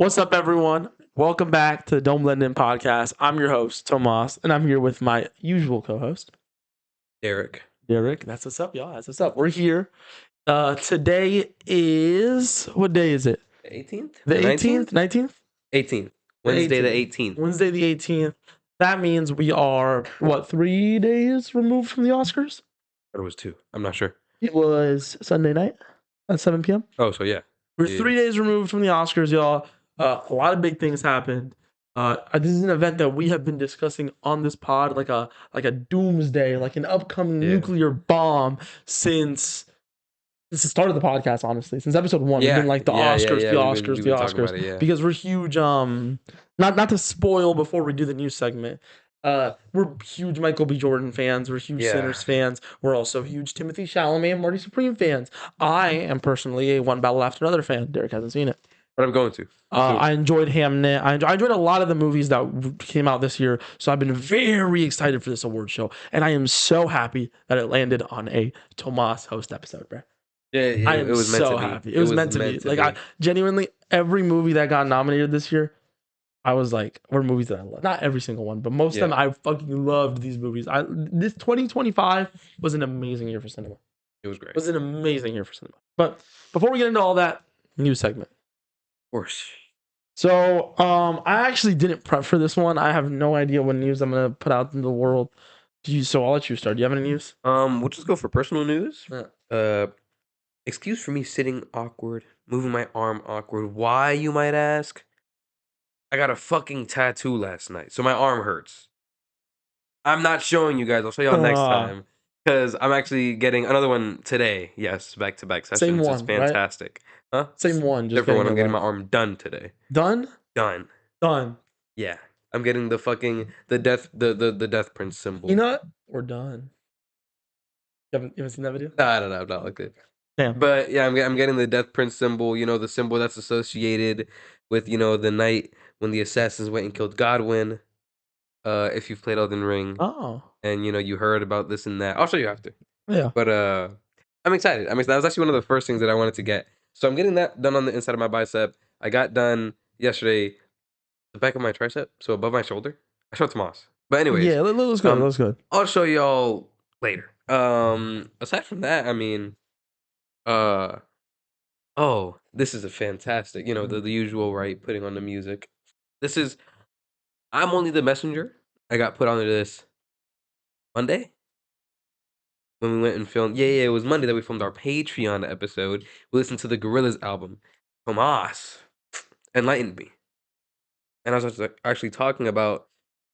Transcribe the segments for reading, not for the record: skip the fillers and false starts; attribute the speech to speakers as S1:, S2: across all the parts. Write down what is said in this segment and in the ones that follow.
S1: What's up, everyone? Welcome back to the Don't Blend In podcast. I'm your host, Tomas, and I'm here with my usual co-host,
S2: Derrick.
S1: Derrick. That's what's up, y'all. That's what's up. We're here. Today is, what day is it?
S2: The 18th?
S1: The 18th? 19th?
S2: 18th. Wednesday the 18th.
S1: Wednesday the 18th. That means we are, 3 days removed from the Oscars?
S2: But it was 2. I'm not sure.
S1: It was Sunday night at 7 p.m.
S2: Oh, so yeah.
S1: We're 3 days removed from the Oscars, y'all. A lot of big things happened. This is an event that we have been discussing on this pod, like a doomsday, like an upcoming nuclear bomb since the start of the podcast. Honestly, since episode 1, we've been like the Oscars, because we're huge. Not to spoil before we do the news segment. We're huge Michael B. Jordan fans. We're huge Sinners fans. We're also huge Timothy Chalamet and Marty Supreme fans. I am personally a One Battle After Another fan. Derrick hasn't seen it.
S2: But I'm going to.
S1: I enjoyed Hamnet. I enjoyed a lot of the movies that came out this year. So I've been very excited for this award show. And I am so happy that it landed on a Tomas host episode, bro.
S2: Yeah,
S1: I am
S2: it was meant
S1: so
S2: to be.
S1: happy. It was meant to be. Like, I genuinely, every movie that got nominated this year, I was like, were movies that I love. Not every single one, but most of them, I fucking loved these movies. This 2025 was an amazing year for cinema.
S2: It was great.
S1: It was an amazing year for cinema. But before we get into all that, news segment.
S2: Of course.
S1: So, I actually didn't prep for this one. I have no idea what news I'm gonna put out in the world. So I'll let you start. Do you have any news?
S2: We'll just go for personal news.
S1: Yeah.
S2: Excuse for me sitting awkward, moving my arm awkward. Why, you might ask? I got a fucking tattoo last night, so my arm hurts. I'm not showing you guys. I'll show y'all next time. Because I'm actually getting another one today. Yes, back-to-back sessions.
S1: Same one,
S2: it's fantastic.
S1: Right? Huh? Same one. Just
S2: different one. I'm getting my arm done today.
S1: Done?
S2: Done. Yeah. I'm getting the fucking the death prince symbol.
S1: You know what? We're done. You haven't seen that video?
S2: No, I don't know. I'm not like that.
S1: Damn.
S2: But yeah, I'm getting the death prince symbol. You know, the symbol that's associated with, you know, the night when the assassins went and killed Godwin. If you've played Elden Ring.
S1: Oh.
S2: And, you know, you heard about this and that. I'll show you after.
S1: Yeah.
S2: But I'm excited. That was actually one of the first things that I wanted to get. So I'm getting that done on the inside of my bicep. I got done yesterday the back of my tricep, so above my shoulder. I showed Tomas. But anyways.
S1: Yeah, looks good. Looks good.
S2: I'll show y'all later. Aside from that, I mean, oh, this is a fantastic, you know, the usual, right? Putting on the music. This is I'm Only the Messenger. I got put onto this Monday when we went and filmed. Yeah, it was Monday that we filmed our Patreon episode. We listened to the Gorillaz album. Tomas enlightened me, and I was actually talking about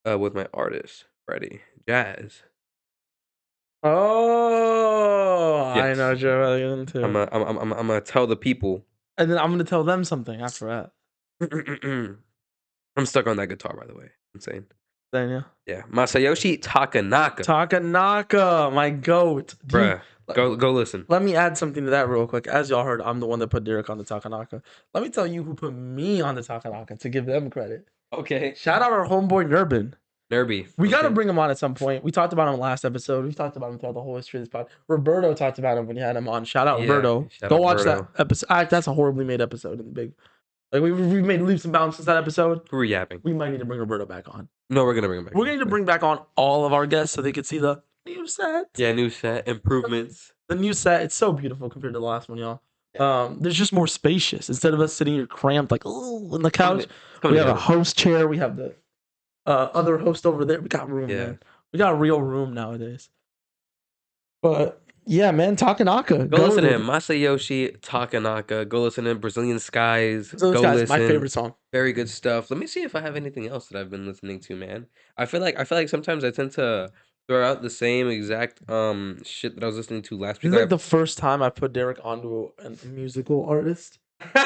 S2: with my artist Freddie Jazz.
S1: Oh, yes. I know what you're really into.
S2: I'm gonna tell the people,
S1: and then I'm gonna tell them something after that.
S2: I'm stuck on that guitar, by the way. Insane.
S1: Daniel.
S2: Yeah, Masayoshi Takanaka.
S1: Takanaka, my goat.
S2: Bruh, go listen.
S1: Let me add something to that real quick. As y'all heard, I'm the one that put Derrick on the Takanaka. Let me tell you who put me on the Takanaka to give them credit.
S2: Okay.
S1: Shout out our homeboy Nurbin. We got to bring him on at some point. We talked about him last episode. We talked about him throughout the whole history of this pod. Roberto talked about him when he had him on. Shout out Roberto. Go watch that episode. That's a horribly made episode in the big. Like we made leaps and bounds since that episode.
S2: We're yapping.
S1: We might need to bring Roberto back on.
S2: No, we're gonna bring him back.
S1: We're going to bring back on all of our guests so they could see the new set.
S2: Yeah, new set improvements.
S1: The new set, it's so beautiful compared to the last one, y'all. There's just more spacious. Instead of us sitting here cramped like on the couch, we have a host chair. We have the other host over there. We got room, man. We got real room nowadays. But yeah, man, Takanaka.
S2: Go listen to him. Masayoshi Takanaka. Go listen to him. Brazilian Skies. Go listen.
S1: My favorite song.
S2: Very good stuff. Let me see if I have anything else that I've been listening to, man. I feel like sometimes I tend to throw out the same exact shit that I was listening to last week.
S1: This is like the first time I put Derrick onto a musical artist.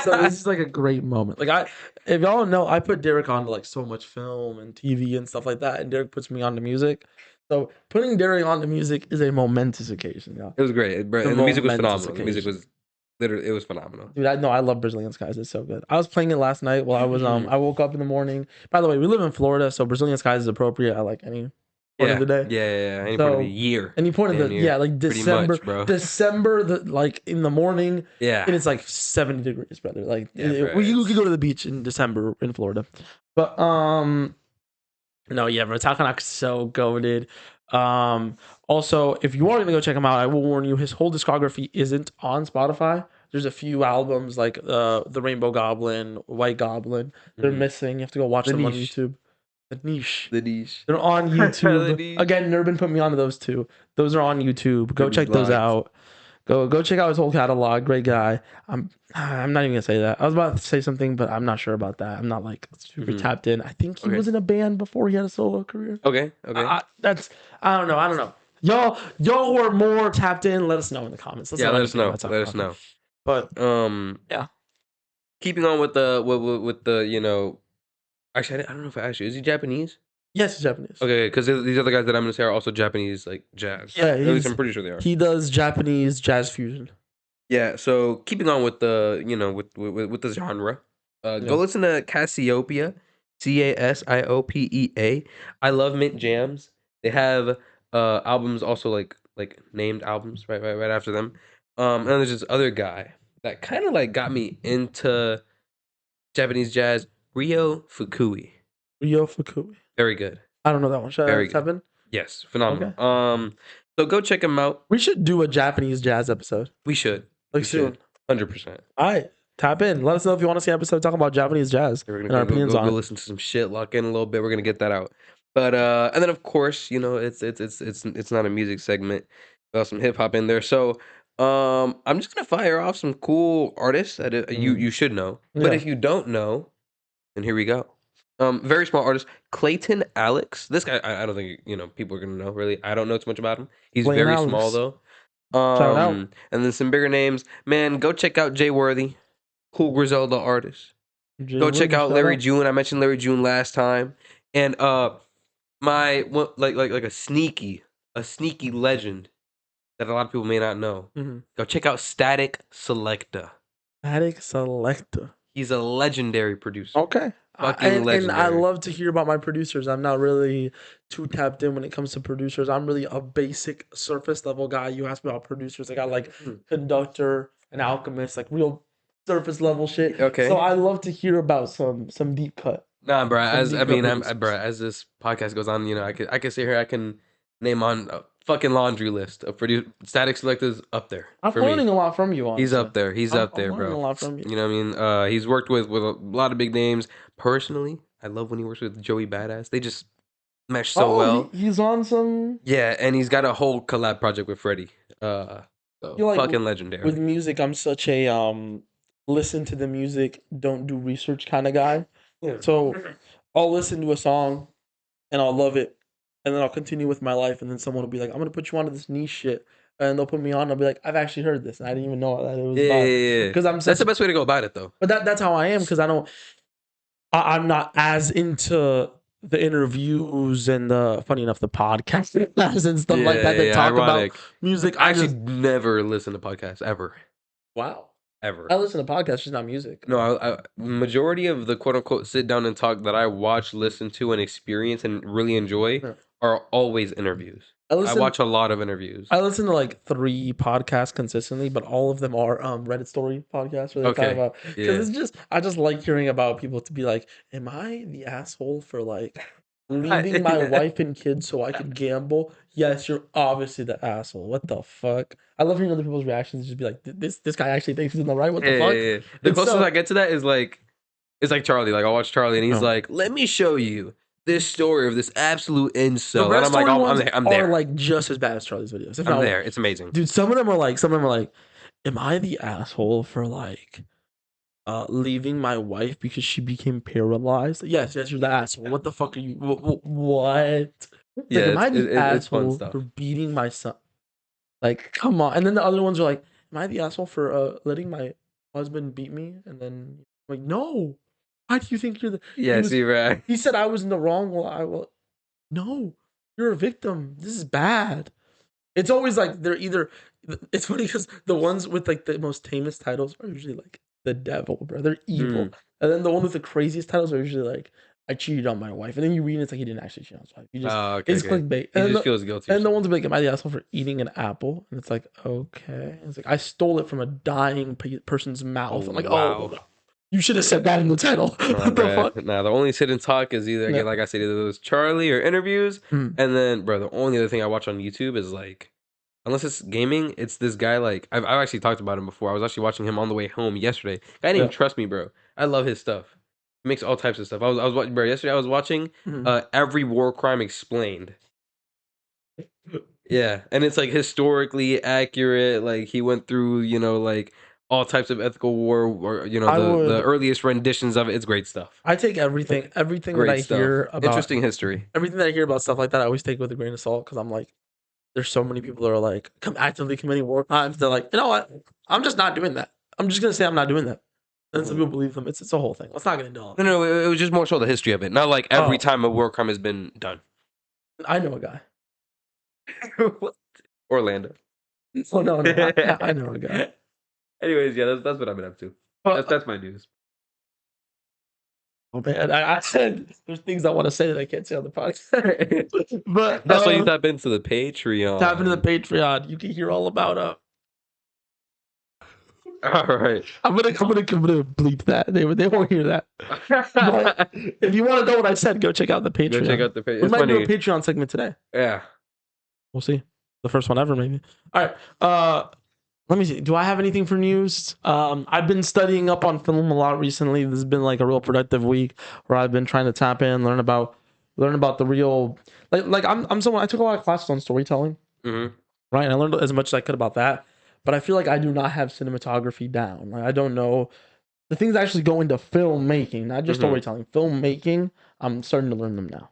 S1: So this is like a great moment. Like if y'all don't know, I put Derrick onto like so much film and TV and stuff like that, and Derrick puts me onto music. So putting Derrick on the music is a momentous occasion, y'all.
S2: It was great, and the music was phenomenal. The music was literally, it was phenomenal.
S1: Dude, I love Brazilian Skies. It's so good. I was playing it last night while I was I woke up in the morning. By the way, we live in Florida, so Brazilian Skies is appropriate. I like any Pointed the
S2: Yeah,
S1: day.
S2: yeah. Any point of the
S1: So,
S2: year,
S1: and he pointed
S2: damn
S1: the
S2: near.
S1: like
S2: Pretty
S1: December,
S2: much, bro.
S1: like in the morning,
S2: Yeah,
S1: and it's like 70 degrees, brother. Like
S2: yeah, bro.
S1: you could go to the beach in December in Florida, but no, yeah, bro. Takanak's so goated. Also, if you are gonna go check him out, I will warn you, his whole discography isn't on Spotify. There's a few albums like the Rainbow Goblin, White Goblin. They're
S2: Mhm.
S1: missing. You have to go watch
S2: The
S1: them on
S2: niche,
S1: YouTube. The niche.
S2: the niche,
S1: They're on
S2: the
S1: YouTube.
S2: niche.
S1: Again, Nurbin put me onto those two. Those are on YouTube. Go
S2: Ruby's
S1: check those
S2: lines.
S1: out. Go check out his whole catalog. Great guy. I'm not even gonna say that. I was about to say something, but I'm not sure about that. I'm not like super
S2: Mhm.
S1: tapped in. I think he
S2: Okay.
S1: was in a band before he had a solo career.
S2: Okay.
S1: That's I don't know. I don't know. Y'all who are more tapped in, let us know in the comments. Let's
S2: Yeah,
S1: know
S2: let us
S1: anything
S2: know.
S1: about
S2: Let us
S1: Takanaka.
S2: know.
S1: But yeah.
S2: Keeping on with the actually, I don't know if I asked you. Is he Japanese?
S1: Yes, he's Japanese.
S2: Okay, because these other guys that I'm gonna say are also Japanese, like jazz.
S1: Yeah,
S2: Or at least I'm pretty sure they are.
S1: he does Japanese jazz fusion.
S2: Yeah. So keeping on with the with the genre, go
S1: Yeah.
S2: listen to Cassiopeia, Casiopea. I love Mint Jams. They have albums also like named albums right after them. And there's this other guy that kind of like got me into Japanese jazz, Ryo Fukui.
S1: Ryo Fukui.
S2: Very good.
S1: I don't know that one. Should I
S2: Very good.
S1: tap in?
S2: Yes, phenomenal.
S1: Okay.
S2: So go check him out.
S1: We should do a Japanese jazz episode.
S2: We should.
S1: Like
S2: We
S1: soon.
S2: should. 100%.
S1: All right. Tap in. Let us know if you want to see an episode talking about Japanese jazz
S2: We're
S1: and
S2: gonna
S1: our opinions on
S2: go
S1: it.
S2: listen to some shit, lock in a little bit. We're gonna get that out. But and then of course, it's not a music segment. Got some hip hop in there. So I'm just gonna fire off some cool artists that you should know. But
S1: Yeah.
S2: if you don't know, then here we go. Very small artist, Clayton Alex. This guy, I don't think people are gonna know really. I don't know too much about him. He's
S1: Clayton
S2: very
S1: Alex.
S2: small though.
S1: Shout out.
S2: And then some bigger names. Man, go check out Jay Worthy, cool Griselda artist.
S1: Jay
S2: Go check
S1: Woody,
S2: out
S1: shout
S2: Larry
S1: out.
S2: June. I mentioned Larry June last time, and like a sneaky legend that a lot of people may not know.
S1: Mm-hmm.
S2: Go check out Static Selecta.
S1: Static Selecta.
S2: He's a legendary producer.
S1: Okay.
S2: Fucking
S1: And I
S2: legendary.
S1: love to hear about my producers. I'm not really too tapped in when it comes to producers. I'm really a basic surface level guy. You ask me about producers. I got like Conductor and Alchemist, like real surface level shit.
S2: Okay.
S1: So I love to hear about some deep cut.
S2: Nah, bro.
S1: Some deep cut producers.
S2: Bro. As this podcast goes on, I could sit here. I can name on a fucking laundry list of Static Selecta's up there.
S1: I'm
S2: for
S1: learning
S2: me.
S1: a lot from you. Honestly.
S2: He's up there. He's up there,
S1: I'm learning
S2: bro.
S1: a lot from you.
S2: You know what I mean? He's worked with a lot of big names. Personally, I love when he works with Joey Badass. They just mesh so well.
S1: He's on some.
S2: Yeah, and he's got a whole collab project with Freddie. So
S1: Like,
S2: fucking legendary.
S1: With music, I'm such a listen to the music, don't do research kind of guy.
S2: Yeah.
S1: So I'll listen to a song and I'll love it, and then I'll continue with my life, and then someone will be like, "I'm gonna put you onto this niche shit," and they'll put me on. And I'll be like, "I've actually heard this, and I didn't even know that it was about."
S2: Yeah.
S1: Because
S2: That's the best way to go about it, though.
S1: But that's how I am. Because I'm not as into the interviews and funny enough, the podcast and stuff like that that talk
S2: ironic.
S1: about music.
S2: I actually never listen to podcasts ever.
S1: Wow.
S2: Ever.
S1: I listen to podcasts, just not music.
S2: No, I majority of the quote unquote sit down and talk that I watch, listen to, and experience and really enjoy are always interviews. I watch a lot of interviews.
S1: I listen to like 3 podcasts consistently, but all of them are Reddit story podcasts where they talk about, because I just like hearing about people to be like, am I the asshole for like leaving my wife and kids so I could gamble? Yes, you're obviously the asshole. What the fuck? I love hearing other people's reactions. Just be like, this guy actually thinks he's in the right. What the fuck?
S2: Yeah. The closest I get to that is like, it's like Charlie. Like I'll watch Charlie and he's like, let me show you this story of this absolute incel. And I'm like, I'm there.
S1: Are like just as bad as Charlie's videos.
S2: I'm there. It's amazing,
S1: dude. Some of them are like, am I the asshole for like leaving my wife because she became paralyzed? Yes, you're the asshole. What the fuck are you? What?
S2: Yeah,
S1: like, am I the asshole
S2: it's fun
S1: for beating my son? Like, come on. And then the other ones are like, am I the asshole for letting my husband beat me? And then I'm like, no. Why do you think you're the?
S2: Yeah, right.
S1: He said I was in the wrong. Well, no, you're a victim. This is bad. It's always like they're either. It's funny because the ones with like the most tamest titles are usually like the devil, bro. They're evil, and then the one with the craziest titles are usually like I cheated on my wife, and then you read it's like he didn't actually cheat on his wife. You just
S2: Oh, okay,
S1: it's
S2: okay.
S1: clickbait.
S2: He
S1: And
S2: just feels guilty.
S1: and the one's like, "Am I the asshole for eating an apple?" And it's like, okay. It's like I stole it from a dying person's mouth. I'm like,
S2: wow.
S1: oh, you should have said that in the title.
S2: Nah,
S1: What the
S2: bruh.
S1: fuck?
S2: Nah, the only sit and talk is either again,
S1: Yeah.
S2: like I said, either those Charlie or interviews,
S1: Mm.
S2: and then, bro, the only other thing I watch on YouTube is like, unless it's gaming, it's this guy like I've actually talked about him before. I was actually watching him on the way home yesterday. Guy named
S1: Yeah.
S2: Trust Me, bro. I love his stuff. He makes all types of stuff. I was watching, bro. Yesterday I was watching every war crime explained. Yeah, and it's like historically accurate. Like he went through, like all types of ethical war, or
S1: I
S2: the
S1: would.
S2: earliest renditions of it. It's great stuff.
S1: I take everything that I
S2: Great stuff.
S1: hear about
S2: Interesting history.
S1: everything that I hear about stuff like that. I always take with a grain of salt because I'm like, there's so many people that are like actively committing war crimes. They're like, you know what? I'm just not doing that. I'm just gonna say I'm not doing that. And some people believe them. It's a whole thing. Let's not get into all.
S2: No, it was just more so the history of it. Not like every
S1: Oh,
S2: time a war crime has been done.
S1: I know a guy.
S2: Orlando.
S1: Oh no, I know a guy.
S2: Anyways, yeah, that's what I've been up to. That's my news.
S1: Oh man, I said there's things I want to say that I can't say on the podcast. But
S2: That's why you tap into the Patreon.
S1: tap into the Patreon. You can hear all about
S2: All right.
S1: I'm gonna bleep that. They won't hear that. But if you want to know what I said, go check out the Patreon.
S2: Go check out the Patreon.
S1: We might do a Patreon segment today.
S2: Yeah.
S1: We'll see. The first one ever, maybe. All right. Let me see. Do I have anything for news? I've been studying up on film a lot recently. This has been like a real productive week where I've been trying to tap in, learn about the real like I'm someone I took a lot of classes on storytelling.
S2: Mm-hmm.
S1: Right. And I learned as much as I could about that. But I feel like I do not have cinematography down. Like I don't know the things that actually go into filmmaking, not just storytelling. Filmmaking, I'm starting to learn them now.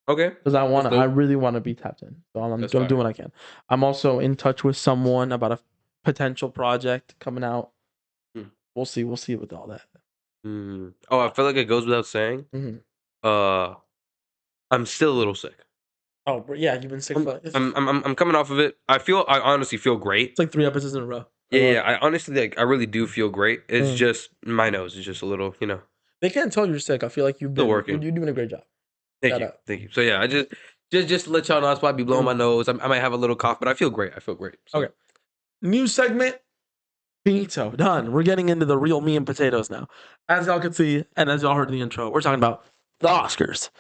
S2: Okay.
S1: Because I really want to be tapped in. So I'm doing what I can. I'm also in touch with someone about a potential project coming out. We'll see with all that.
S2: Oh, I feel like it goes without saying. I'm still a little sick.
S1: Oh, yeah, you've been sick for
S2: I'm coming off of it. I honestly feel great.
S1: It's like 3 episodes in a row.
S2: Yeah, I honestly I really do feel great. It's just my nose is just a little,
S1: They can't tell you're sick. I feel like you've been working. You're doing a great job.
S2: Thank you. So yeah, I just to let y'all know, that's why I be blowing my nose. I might have a little cough, but I feel great. So.
S1: Okay. New segment. Finito. Done. We're getting into the real meat and potatoes now. As y'all can see, and as y'all heard in the intro, we're talking about the Oscars.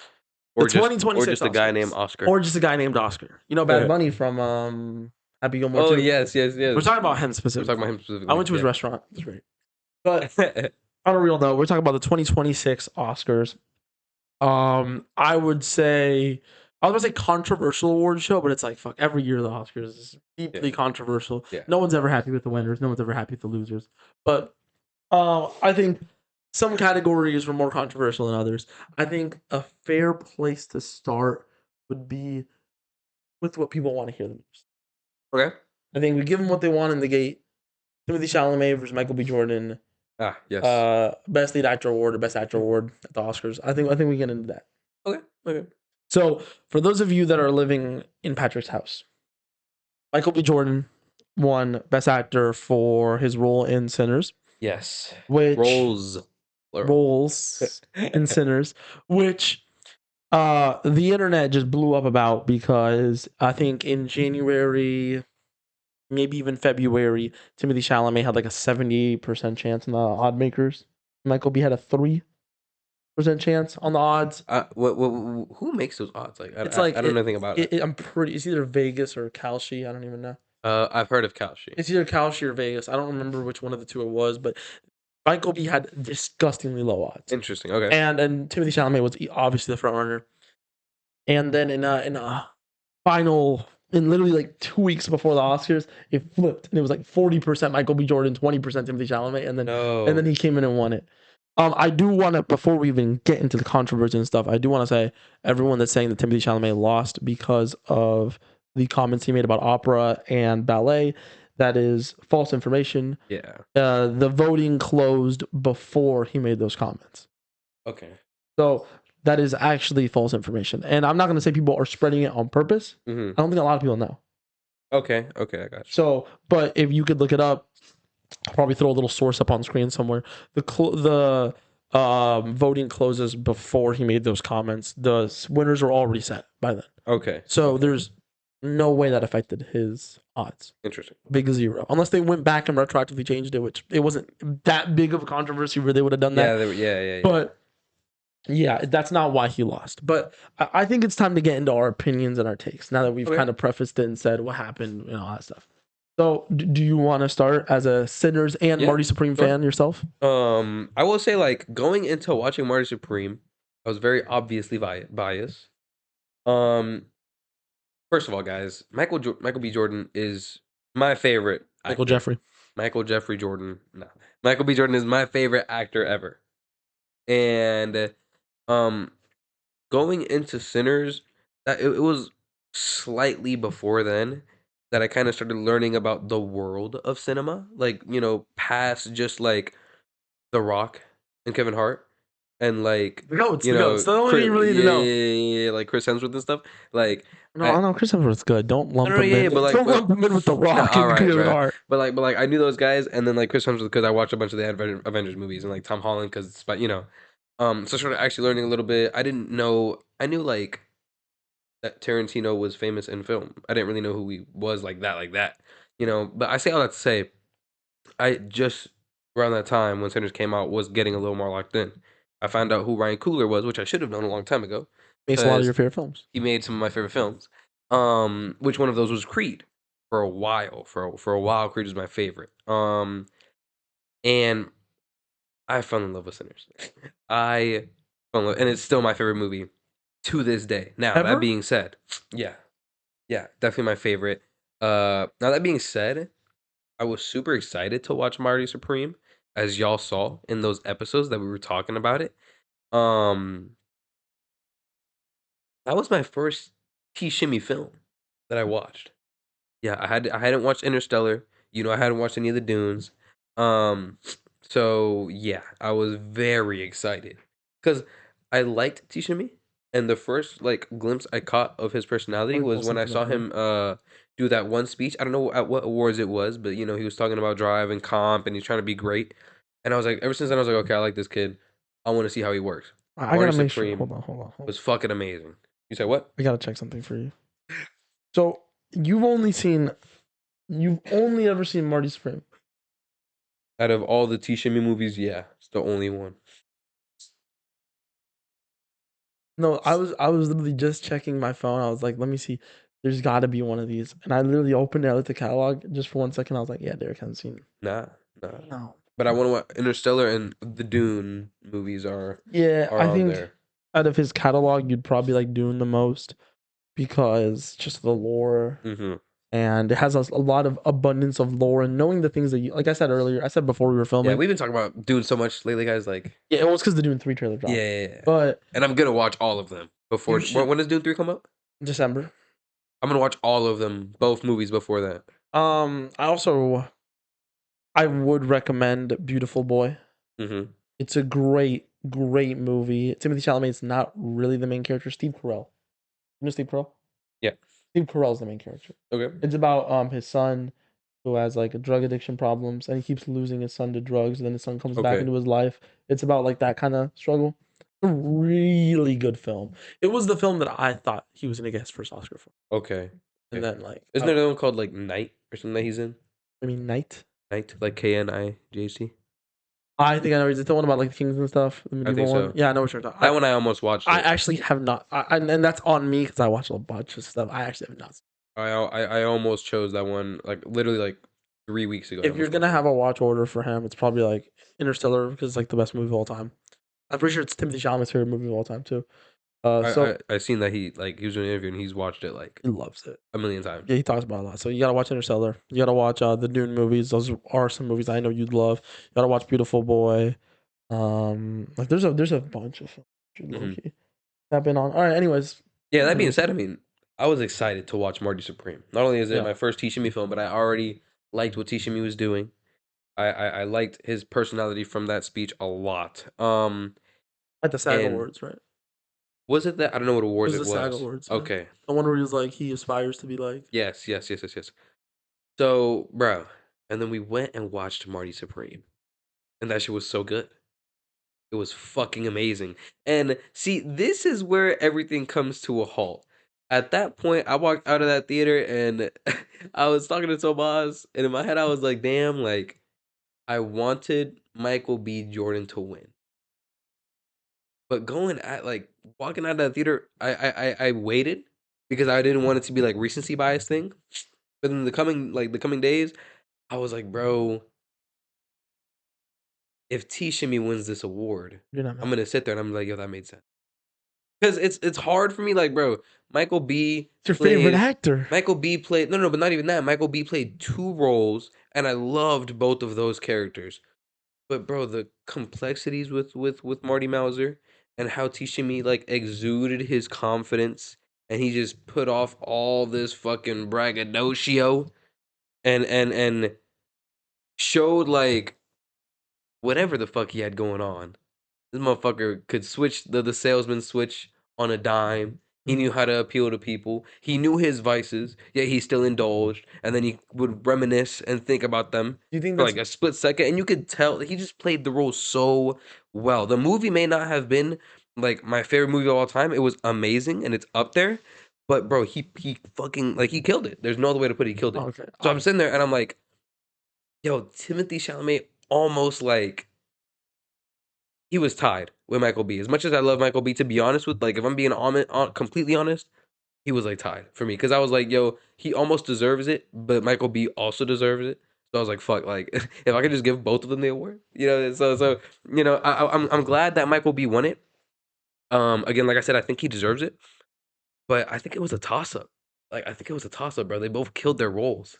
S2: Or just a guy named Oscar.
S1: Or just a guy named Oscar. You know Bad Bunny from Happy Gilmore 2?
S2: Oh, yes.
S1: We're talking about him specifically. I went to his restaurant. It was great. But on a real note, we're talking about the 2026 Oscars. I would say I was going to say controversial award show, but it's like fuck. Every year the Oscars is deeply controversial. Yeah. No one's ever happy with the winners. No one's ever happy with the losers. But I think some categories were more controversial than others. I think a fair place to start would be with what people want to hear the most.
S2: Okay.
S1: I think we give them what they want in the gate. Timothée Chalamet versus Michael B. Jordan.
S2: Yes.
S1: Best lead actor award or best actor award at the Oscars. I think we get into that. Okay. So for those of you that are living in Patrick's house, Michael B. Jordan won best actor for his role in Sinners.
S2: Yes.
S1: Which
S2: roles
S1: in Sinners, which the internet just blew up about because I think in January, maybe even February, Timothée Chalamet had like a 70% chance in the odd makers. Michael B had a 3% chance on the odds.
S2: Who makes those odds? Like, I don't know anything about it.
S1: It's either Vegas or Kalshi. I don't even know.
S2: I've heard of Kalshi.
S1: It's either Kalshi or Vegas. I don't remember which one of the two it was, but Michael B had disgustingly low odds.
S2: Interesting. Okay.
S1: And Timothée Chalamet was obviously the front runner. And then in a final, in literally like 2 weeks before the Oscars, it flipped and it was like 40% Michael B. Jordan, 20% Timothée Chalamet, and then he came in and won it. I do want to, before we even get into the controversy and stuff, I do want to say everyone that's saying that Timothée Chalamet lost because of the comments he made about opera and ballet, that is false information.
S2: Yeah.
S1: The voting closed before he made those comments.
S2: Okay.
S1: So that is actually false information. And I'm not going to say people are spreading it on purpose. I don't think a lot of people know.
S2: Okay, I got you.
S1: So, but if you could look it up, I'll probably throw a little source up on screen somewhere. The voting closes before he made those comments, the winners were already set by then.
S2: Okay.
S1: So
S2: Okay.
S1: there's no way that affected his odds.
S2: Interesting.
S1: Big zero. Unless they went back and retroactively changed it, which it wasn't that big of a controversy where they would have done
S2: Yeah.
S1: that.
S2: Yeah.
S1: But yeah, that's not why he lost. But I think it's time to get into our opinions and our takes now that we've
S2: Okay.
S1: kind of prefaced it and said what happened and all that stuff. So, do you want to start as a Sinners and
S2: Yeah,
S1: Marty Supreme
S2: sure.
S1: fan yourself?
S2: I will say, like, going into watching Marty Supreme, I was very obviously biased. Um, First of all, guys, Michael B. Jordan is my favorite
S1: Michael
S2: actor.
S1: Jeffrey.
S2: Michael Jeffrey Jordan. No, Michael B. Jordan is my favorite actor ever. And um, going into Sinners, it was slightly before then that I kind of started learning about the world of cinema, like past just like The Rock and Kevin Hart, and like
S1: The goats, the goats. The only thing
S2: Chris,
S1: you really need to know.
S2: yeah, like Chris Hemsworth and stuff. Like
S1: No,
S2: I
S1: I know Chris Hemsworth's good. Don't
S2: no,
S1: lump
S2: no,
S1: him
S2: yeah,
S1: in.
S2: but like,
S1: Don't lump him in with The
S2: no,
S1: Rock
S2: all
S1: and
S2: right,
S1: Kevin
S2: bro.
S1: Hart.
S2: But like, I knew those guys, and then like Chris Hemsworth because I watched a bunch of the Avengers movies and like Tom Holland because it's about so I started actually learning a little bit. I didn't know. I knew like that Tarantino was famous in film. I didn't really know who he was like that. But I say all that to say, I just around that time when Sinners came out was getting a little more locked in. I found out who Ryan Coogler was, which I should have known a long time ago,
S1: Makes a lot of
S2: because
S1: your favorite films.
S2: he made some of my favorite films. Which one of those was Creed? For a while, for a while, Creed was my favorite. And I fell in love with Sinners. I fell in love, and it's still my favorite movie to this day. Now that
S1: Ever?
S2: being said, yeah, yeah, definitely my favorite. Now that being said, I was super excited to watch Marty Supreme, as y'all saw in those episodes that we were talking about it. Um, that was my first T Shimmy film that I watched. Yeah, I hadn't watched Interstellar. I hadn't watched any of the Dunes. Um, so yeah, I was very excited because I liked T Shimmy, and the first like glimpse I caught of his personality
S1: Let me pull
S2: was when I
S1: something
S2: saw
S1: up here.
S2: him do that one speech. I don't know at what awards it was, but he was talking about drive and comp, and he's trying to be great. And I was like, ever since then, I was like, okay, I like this kid. I want to see how he works.
S1: I
S2: Marty
S1: gotta make sure.
S2: Supreme
S1: Hold on.
S2: was fucking amazing. You said what?
S1: I gotta check something for you. So you've only ever seen Marty Supreme.
S2: Out of all the T Shimmy movies, yeah, it's the only one.
S1: No, I was literally just checking my phone. I was like, let me see. There's got to be one of these, and I literally opened it, I looked at the catalog just for 1 second. I was like, yeah, Derrick hasn't seen.
S2: Nah, nah.
S1: No.
S2: But I want to watch Interstellar and the Dune movies
S1: Yeah,
S2: are
S1: I
S2: on
S1: think
S2: there.
S1: out of his catalog, you'd probably like Dune the most because just the lore
S2: Mm-hmm.
S1: and it has a lot of abundance of lore and knowing the things that you like. I said earlier, I said before we were
S2: Yeah,
S1: filming.
S2: we've been talking about Dune so much lately, guys. Like,
S1: Yeah, it was because the Dune 3 trailer dropped.
S2: yeah.
S1: But
S2: And I'm gonna watch all of them before.
S1: you should
S2: When does Dune 3 come out?
S1: December.
S2: I'm gonna watch all of them, both movies before that.
S1: I would recommend Beautiful Boy.
S2: Mm-hmm.
S1: It's a great movie. Timothy Chalamet's not really the main character. Steve Carell. You know Steve Carell?
S2: Yeah.
S1: Steve Carell's the main character.
S2: Okay.
S1: It's about his son who has like drug addiction problems and he keeps losing his son to drugs and then his son comes back
S2: Okay.
S1: into his life. It's about like that kind of struggle. A really good film. It was the film that I thought he was gonna get his first Oscar for.
S2: Okay.
S1: And
S2: Okay.
S1: then like
S2: Isn't there another one called like Night or something that he's in?
S1: Night.
S2: Night, like KNIJC.
S1: I think I know. Is it the one about like the kings and stuff? The
S2: I
S1: medieval
S2: think
S1: one?
S2: so.
S1: Yeah, I know what you're talking.
S2: That one I almost watched
S1: I
S2: it.
S1: actually have not, and that's on me because I watch a bunch of stuff. I actually have not.
S2: I almost chose that one like literally like 3 weeks ago.
S1: If you're gonna have a watch order for him, it's probably like Interstellar because it's like the best movie of all time. I'm pretty sure it's Timothy Chalamet's favorite movie of all time too. So
S2: I seen that he was doing an interview and he's watched it like
S1: he loves it.
S2: a million times.
S1: Yeah, he talks about it a lot. So you gotta watch Interstellar. You gotta watch the Dune movies. Those are some movies I know you'd love. You gotta watch Beautiful Boy. Like there's a bunch of films
S2: Mhm.
S1: that have been on. All right. Anyways.
S2: Yeah, that being said, I mean, I was excited to watch Marty Supreme. Not only is it
S1: Yeah.
S2: my first Tishimi film, but I already liked what Tishimi was doing. I liked his personality from that speech a lot.
S1: At the SAG
S2: And
S1: Awards, right?
S2: was it that I don't know what
S1: It
S2: awards
S1: was
S2: it
S1: the SAG
S2: was.
S1: Awards. Yeah.
S2: Okay.
S1: The one where he was like he aspires to be like.
S2: Yes. So, bro, and then we went and watched Marty Supreme, and that shit was so good. It was fucking amazing. And see, this is where everything comes to a halt. At that point, I walked out of that theater and I was talking to Tomas, and in my head, I was like, damn, like, I wanted Michael B. Jordan to win. But going at like walking out of that theater, I waited because I didn't want it to be like recency bias thing. But in the coming days, I was like, bro, if T Shimmy wins this award,
S1: You're not
S2: I'm
S1: mad.
S2: gonna sit there and I'm like, yo, that made sense. Because it's hard for me, like, bro, Michael B
S1: It's your favorite
S2: played
S1: actor.
S2: Michael B played no, but not even that. Michael B played two roles, and I loved both of those characters. But bro, the complexities with Marty Mauser and how Tishimi like exuded his confidence and he just put off all this fucking braggadocio and showed like whatever the fuck he had going on. This motherfucker could switch the salesman switch on a dime. He
S1: Mhm.
S2: knew how to appeal to people. He knew his vices, yet he still indulged. And then he would reminisce and think about them
S1: Do you think
S2: for
S1: that's
S2: like a split second. And you could tell he just played the role so well. The movie may not have been like my favorite movie of all time. It was amazing and it's up there. But bro, he fucking like he killed it. There's no other way to put it. He killed it.
S1: okay?
S2: So I'm sitting there and I'm like, yo, Timothy Chalamet almost like he was tied with Michael B. As much as I love Michael B, to be honest with, like, if I'm being completely honest, he was like tied for me because I was like, yo, he almost deserves it, but Michael B also deserves it. So I was like, fuck, like, if I could just give both of them the award, you know. So you know, I'm glad that Michael B won it. Again, like I said, I think he deserves it, but I think it was a toss up. Like, I think it was a toss up, bro. They both killed their roles.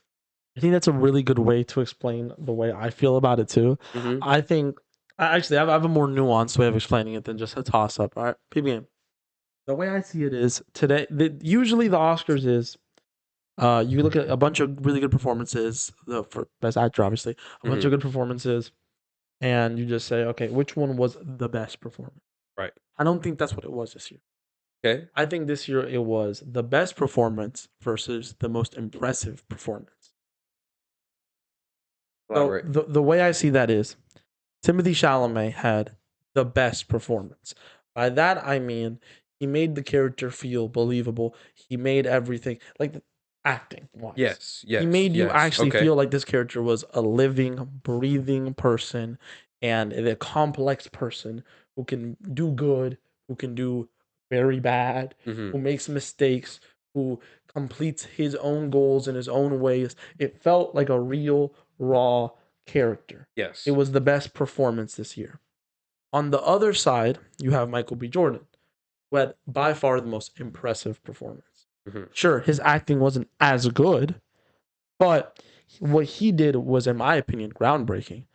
S1: I think that's a really good way to explain the way I feel about it too.
S2: Mm-hmm.
S1: I think I have a more nuanced way of explaining it than just a toss up. All right, PBM. The way I see it is today. Usually the Oscars is you look at a bunch of really good performances. For best actor, obviously, a bunch
S2: Mm-hmm.
S1: of good performances, and you just say, okay, which one was the best performance?
S2: Right.
S1: I don't think that's what it was this year.
S2: Okay.
S1: I think this year it was the best performance versus the most impressive performance. So
S2: Elaborate.
S1: the way I see that is Timothy Chalamet had the best performance. By that I mean he made the character feel believable. He made everything like acting wise.
S2: Yes.
S1: He
S2: Yes.
S1: made you
S2: Yes.
S1: actually
S2: Okay.
S1: feel like this character was a living, breathing person and a complex person who can do good, who can do very bad,
S2: Mm-hmm.
S1: who makes mistakes, who completes his own goals in his own ways. It felt like a real, raw character. It
S2: Yes.
S1: was the best performance this year. On the other side, you have Michael B. Jordan, who had by far the most impressive performance.
S2: Mm-hmm.
S1: Sure, his acting wasn't as good, but what he did was, in my opinion, groundbreaking.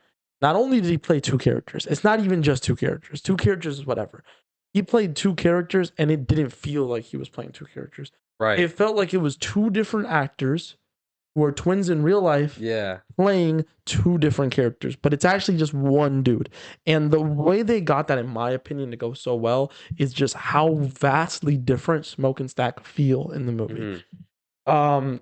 S1: Not only did he play two characters, it's not even just two characters. Two characters is whatever. He played two characters and it didn't feel like he was playing two characters.
S2: Right.
S1: It felt like it was two different actors who are twins in real life
S2: Yeah.
S1: playing two different characters, but it's actually just one dude. And the way they got that, in my opinion, to go so well is just how vastly different Smoke and Stack feel in the movie.
S2: Mm-hmm.
S1: Um,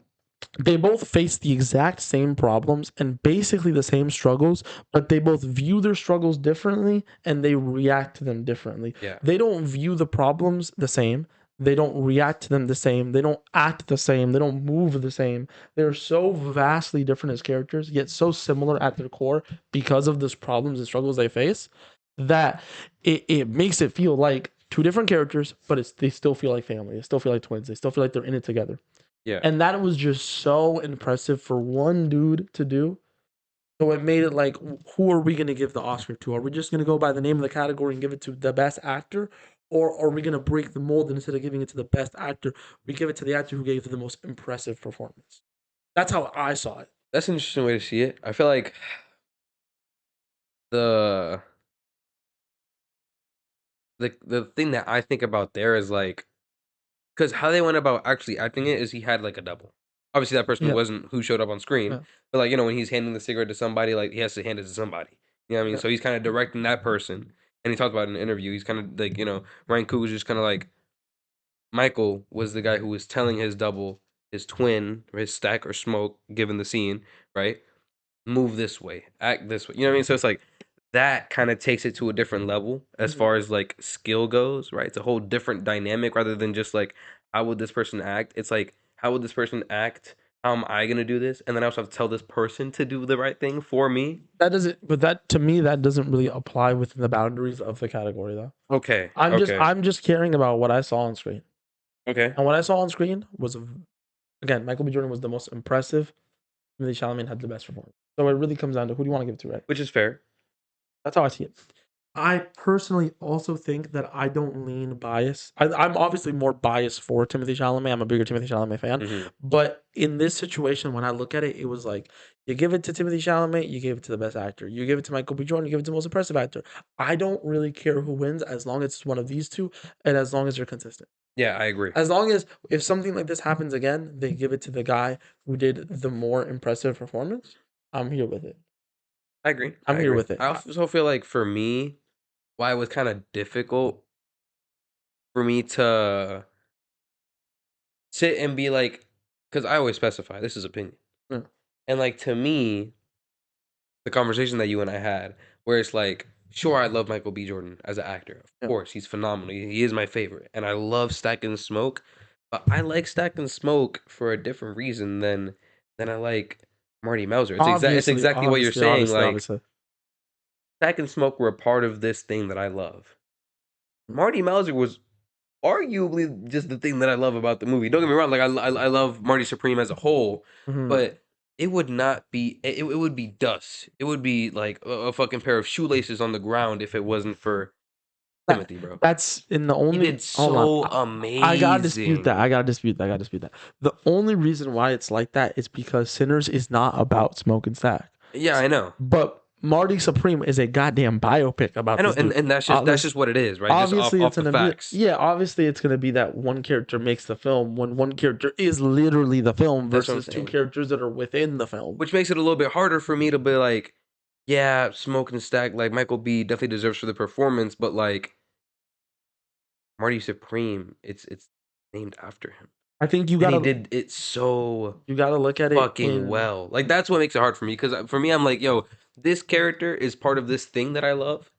S1: they both face the exact same problems and basically the same struggles, but they both view their struggles differently and they react to them differently.
S2: Yeah.
S1: They don't view the problems the same. They don't react to them the same. They don't act the same. They don't move the same. They're so vastly different as characters, yet so similar at their core because of those problems and struggles they face that it makes it feel like two different characters, but they still feel like family. They still feel like twins. They still feel like they're in it together.
S2: Yeah.
S1: And that was just so impressive for one dude to do. So it made it like, who are we going to give the Oscar to? Are we just going to go by the name of the category and give it to the best actor? Or are we going to break the mold and instead of giving it to the best actor, we give it to the actor who gave the most impressive performance? That's how I saw it.
S2: That's an interesting way to see it. I feel like the the thing that I think about there is like because how they went about actually acting it is he had like a double. Obviously, that person
S1: Yeah.
S2: wasn't who showed up on screen,
S1: Yeah.
S2: but like you know when he's handing the cigarette to somebody, like he has to hand it to somebody. You know what I mean?
S1: Yeah.
S2: So he's kind of directing that person, and he talked about it in an interview. He's kind of like you know Ryan Coog was just kind of like Michael was the guy who was telling his double, his twin, or his stack or smoke, given the scene, right? Move this way, act this way. You know what I mean? So it's like that kind of takes it to a different level as far as like skill goes, right? It's a whole different dynamic rather than just like how would this person act? It's like how would this person act? How am I gonna do this? And then I also have to tell this person to do the right thing for me.
S1: That doesn't, but that to me that doesn't really apply within the boundaries of the category though.
S2: Okay,
S1: I'm just
S2: okay,
S1: I'm just caring about what I saw on screen,
S2: okay.
S1: and what I saw on screen was again Michael B. Jordan was the most impressive. Timothy Chalamet had the best performance. So it really comes down to who do you want to give it to, right?
S2: Which is fair.
S1: That's how I see it. I personally also think that I don't lean bias. I'm obviously more biased for Timothy Chalamet. I'm a bigger Timothy Chalamet fan.
S2: Mm-hmm.
S1: But in this situation, when I look at it, it was like you give it to Timothy Chalamet, you give it to the best actor. You give it to Michael B. Jordan, you give it to the most impressive actor. I don't really care who wins as long as it's one of these two and as long as they're consistent.
S2: Yeah, I agree.
S1: As long as if something like this happens again, they give it to the guy who did the more impressive performance. I'm here with it.
S2: I agree.
S1: I'm
S2: I
S1: here
S2: agree.
S1: with it.
S2: I also feel like for me, why it was kind of difficult for me to sit and be like, because I always specify this is opinion,
S1: Yeah.
S2: and like to me, the conversation that you and I had, where it's like, sure, I love Michael B. Jordan as an actor. Of
S1: Yeah.
S2: course, he's phenomenal. He is my favorite, and I love Stack and Smoke. But I like Stack and Smoke for a different reason than I like Marty Mauser. It's
S1: Obviously,
S2: exactly what you're
S1: obviously,
S2: saying.
S1: obviously,
S2: Like
S1: obviously.
S2: Stack and Smoke were a part of this thing that I love. Marty Mauser was arguably just the thing that I love about the movie. Don't get me wrong, like I love Marty Supreme as a whole,
S1: Mhm.
S2: but it would not be it would be dust. It would be like a fucking pair of shoelaces on the ground if it wasn't for
S1: That
S2: Timothy, bro.
S1: that's in the
S2: He
S1: only
S2: did
S1: hold on.
S2: so
S1: I gotta dispute that.
S2: amazing.
S1: I gotta dispute that. I gotta dispute that. The only reason why it's like that is because Sinners is not about Smoke and Stack.
S2: Yeah, I know.
S1: But Marty Supreme is a goddamn biopic
S2: I
S1: about
S2: know,
S1: this dude.
S2: and that's just what it is, right? Just
S1: Obviously it's
S2: off the
S1: gonna be
S2: facts.
S1: yeah, obviously it's gonna be that one character makes the film when one character is literally the film
S2: That's what I'm
S1: versus two
S2: saying.
S1: characters that are within the film.
S2: Which makes it a little bit harder for me to be like, yeah, Smoke and Stack, like Michael B definitely deserves for the performance, but like Marty Supreme, it's named after him.
S1: I think
S2: And he did it so
S1: you gotta look at it
S2: fucking
S1: in
S2: well. Like that's what makes it hard for me because for me, I'm like, yo, this character is part of this thing that I love,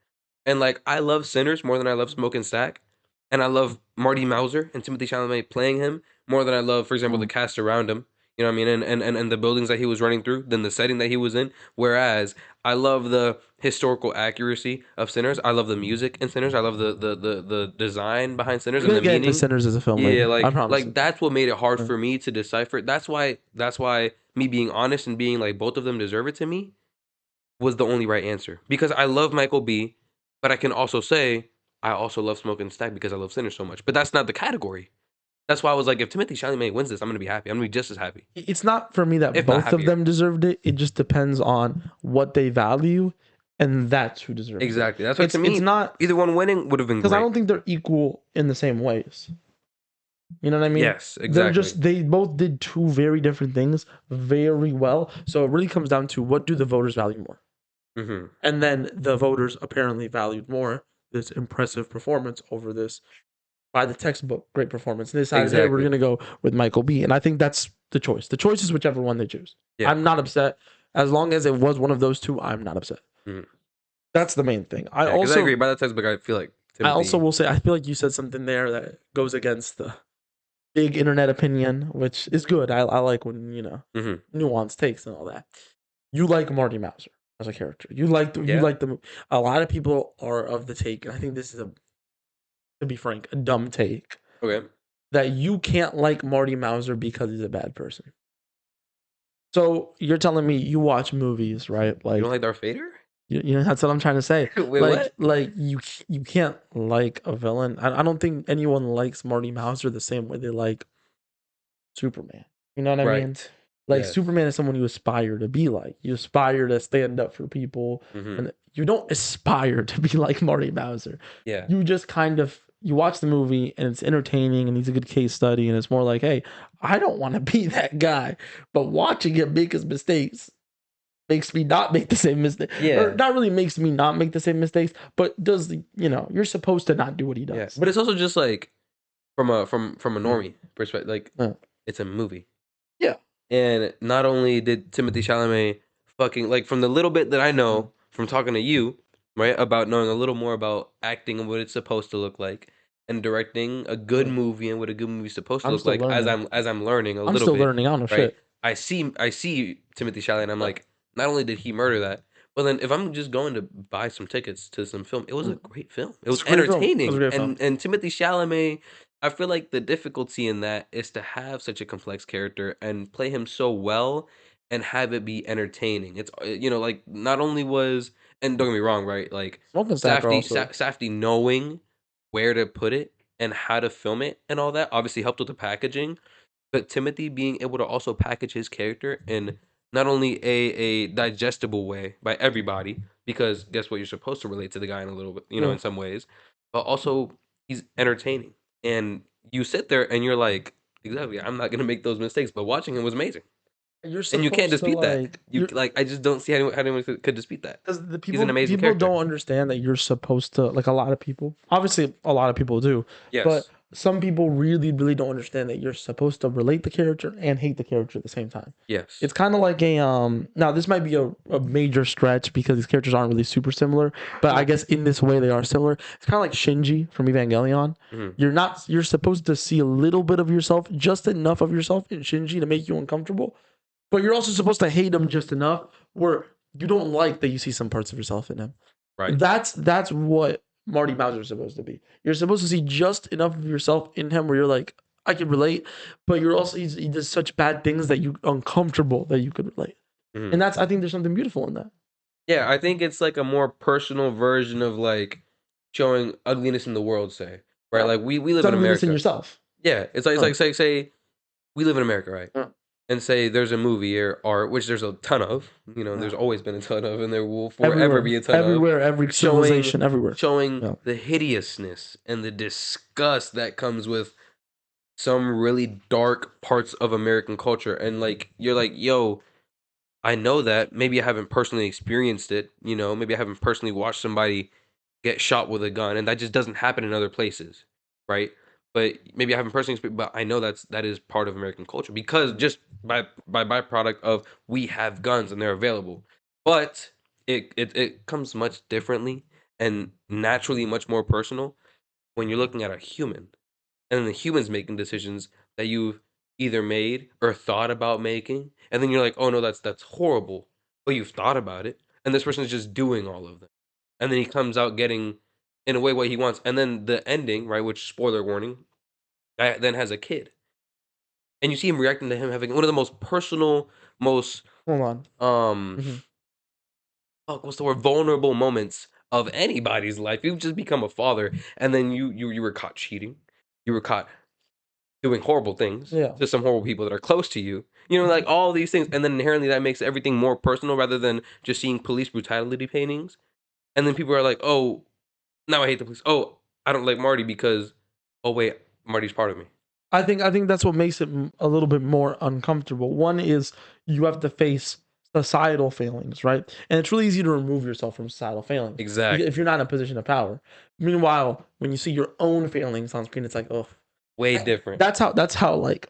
S2: and like I love Sinners more than I love Smoke and Stack, and I love Marty Mauser and Timothy Chalamet playing him more than I love, for example, the cast around him. You know what I mean? And the buildings that he was running through, than the setting that he was in. Whereas I love the historical accuracy of Sinners. I love the music in Sinners. I love the design behind Sinners
S1: we're
S2: and
S1: gonna
S2: the
S1: get into
S2: meaning.
S1: Sinners as a film
S2: Yeah,
S1: later. I promise
S2: like
S1: you.
S2: that's what made it hard
S1: Yeah.
S2: for me to decipher. That's why me being honest and being like both of them deserve it to me was the only right answer. Because I love Michael B, but I can also say I also love Smoke and Stack because I love Sinners so much. But that's not the category. That's why I was like, if Timothy Chalamet wins this, I'm gonna be happy. I'm gonna be just as happy,
S1: It's not for me that
S2: if not
S1: both of
S2: happier.
S1: them deserved it. It just depends on what they value, and that's who deserves it.
S2: Exactly. That's why to
S1: It's
S2: me,
S1: not
S2: either one winning would have been
S1: because I
S2: great.
S1: don't think they're equal in the same ways. You know what I mean?
S2: Yes,
S1: They're
S2: exactly.
S1: just they both did two very different things very well. So it really comes down to what do the voters value more,
S2: Hmm.
S1: and then the voters apparently valued more this impressive performance over this by the textbook great performance. And they decided, hey, we're
S2: Exactly.
S1: gonna go with Michael B. And I think that's the choice. The choice is whichever one they choose.
S2: Yeah.
S1: I'm not upset as long as it was one of those two. I'm not upset.
S2: Mhm.
S1: That's the main thing.
S2: Yeah, because I agree. By the textbook, I feel like
S1: I also
S2: Timothy.
S1: will say I feel like you said something there that goes against the big internet opinion, which is good. I like when
S2: Hmm.
S1: nuance takes and all that. You like Marty Mauser as a character. You
S2: Yeah.
S1: like the. A lot of people are of the take, and I think this is to be frank, a dumb take
S2: Okay.
S1: that you can't like Marty Mauser because he's a bad person. So you're telling me you watch movies, right?
S2: You don't
S1: Like
S2: like Darth Vader?
S1: that's what I'm trying to say.
S2: Wait, what?
S1: Like you can't like a villain. I don't think anyone likes Marty Mauser the same way they like Superman. You know what I mean?
S2: Right.
S1: Like
S2: Yes.
S1: Superman is someone you aspire to be like. You aspire to stand up for people,
S2: Hmm.
S1: and you don't aspire to be like Marty Mauser.
S2: Yeah.
S1: You just kind of you watch the movie and it's entertaining and he's a good case study and it's more like, hey, I don't want to be that guy, but watching him make his mistakes makes me not make the same mistake, or
S2: Yeah.
S1: not really makes me not make the same mistakes, but does you're supposed to not do what he
S2: Yeah.
S1: does.
S2: But it's also just like from a normie perspective, like
S1: Uh,
S2: it's a movie.
S1: yeah.
S2: And not only did Timothy Chalamet fucking like from the little bit that I know from talking to you, right? About knowing a little more about acting and what it's supposed to look like, and directing a good
S1: Mm.
S2: movie and what a good movie is supposed to
S1: I'm
S2: look
S1: still
S2: like.
S1: learning.
S2: As I'm learning a
S1: I'm
S2: little
S1: still
S2: bit,
S1: learning. I don't know
S2: right?
S1: shit.
S2: I see Timothy Chalamet, and I'm
S1: Yeah.
S2: like, not only did he murder that, but then if I'm just going to buy some tickets to some film, it was a
S1: Mm.
S2: great film. It
S1: It's
S2: was
S1: a great film. It was a
S2: entertaining,
S1: great film.
S2: and Timothy Chalamet. I feel like the difficulty in that is to have such a complex character and play him so well and have it be entertaining. It's like not only was, and don't get me wrong, right? Like
S1: Smoking Stacker also.
S2: Safdie knowing where to put it and how to film it and all that obviously helped with the packaging, but Timothy being able to also package his character in not only a digestible way by everybody, because guess what, you're supposed to relate to the guy in a little bit,
S1: Yeah.
S2: in some ways, but also he's entertaining. And you sit there and you're like, exactly, I'm not gonna make those mistakes. But watching him was amazing.
S1: You're
S2: And you can't
S1: supposed to
S2: dispute that.
S1: like
S2: You
S1: you're
S2: like I just don't see how anyone could dispute that.
S1: because the
S2: He's an amazing
S1: people
S2: character.
S1: don't understand that you're supposed to like a lot of people. Obviously, a lot of people do, but
S2: Yes.
S1: some people really don't understand that you're supposed to relate the character and hate the character at the same time.
S2: Yes.
S1: It's kind of like a now this might be a major stretch because these characters aren't really super similar, but I guess in this way they are similar. It's kind of like Shinji from Evangelion.
S2: Mhm.
S1: You're supposed to see a little bit of yourself, just enough of yourself in Shinji to make you uncomfortable, but you're also supposed to hate him just enough where you don't like that you see some parts of yourself in him.
S2: Right.
S1: That's what Marty Bowser is supposed to be. You're supposed to see just enough of yourself in him where you're like, I can relate, but you're also he does such bad things that you uncomfortable that you could relate.
S2: Mhm.
S1: And that's I think there's something beautiful in that.
S2: Yeah, I think it's like a more personal version of like showing ugliness in the world, say. Right?
S1: Yeah.
S2: Like we
S1: It's
S2: live in
S1: ugliness in
S2: America.
S1: yourself.
S2: Yeah. It's
S1: Yeah.
S2: like say we live in America, right?
S1: Yeah.
S2: And say there's a movie or art, which there's a ton of,
S1: Yeah.
S2: there's always been a ton of, and there will forever
S1: Everywhere.
S2: be a ton of,
S1: Everywhere, every
S2: showing
S1: civilization, everywhere.
S2: showing
S1: Yeah.
S2: the hideousness and the disgust that comes with some really dark parts of American culture. And like you're like, yo, I know that. Maybe I haven't personally experienced it, maybe I haven't personally watched somebody get shot with a gun, and that just doesn't happen in other places, right? But maybe I haven't personally experienced, but I know that is part of American culture because just by byproduct of we have guns and they're available. But it comes much differently and naturally much more personal when you're looking at a human, and the human's making decisions that you've either made or thought about making, and then you're like, oh no, that's horrible, but you've thought about it, and this person is just doing all of them, and then he comes out getting in a way what he wants, and then the ending, right, which spoiler warning, guy then has a kid, and you see him reacting to him having one of the most personal, most
S1: Hold on.
S2: um
S1: Hmm.
S2: fuck, what's the word, vulnerable moments of anybody's life. You've just become a father, and then you were caught cheating, you were caught doing horrible things
S1: Yeah.
S2: to some horrible people that are close to you. Like
S1: Mhm.
S2: all these things, and then inherently that makes everything more personal rather than just seeing police brutality paintings. And then people are like, "Oh, now I hate the police. Oh, I don't like Marty because, oh wait, Marty's part of me."
S1: I think that's what makes it a little bit more uncomfortable. One is you have to face societal failings, right? And it's really easy to remove yourself from societal failings if
S2: Exactly.
S1: you're not in a position of power. Meanwhile, when you see your own failings on screen, it's like, oh,
S2: Way different.
S1: that's how like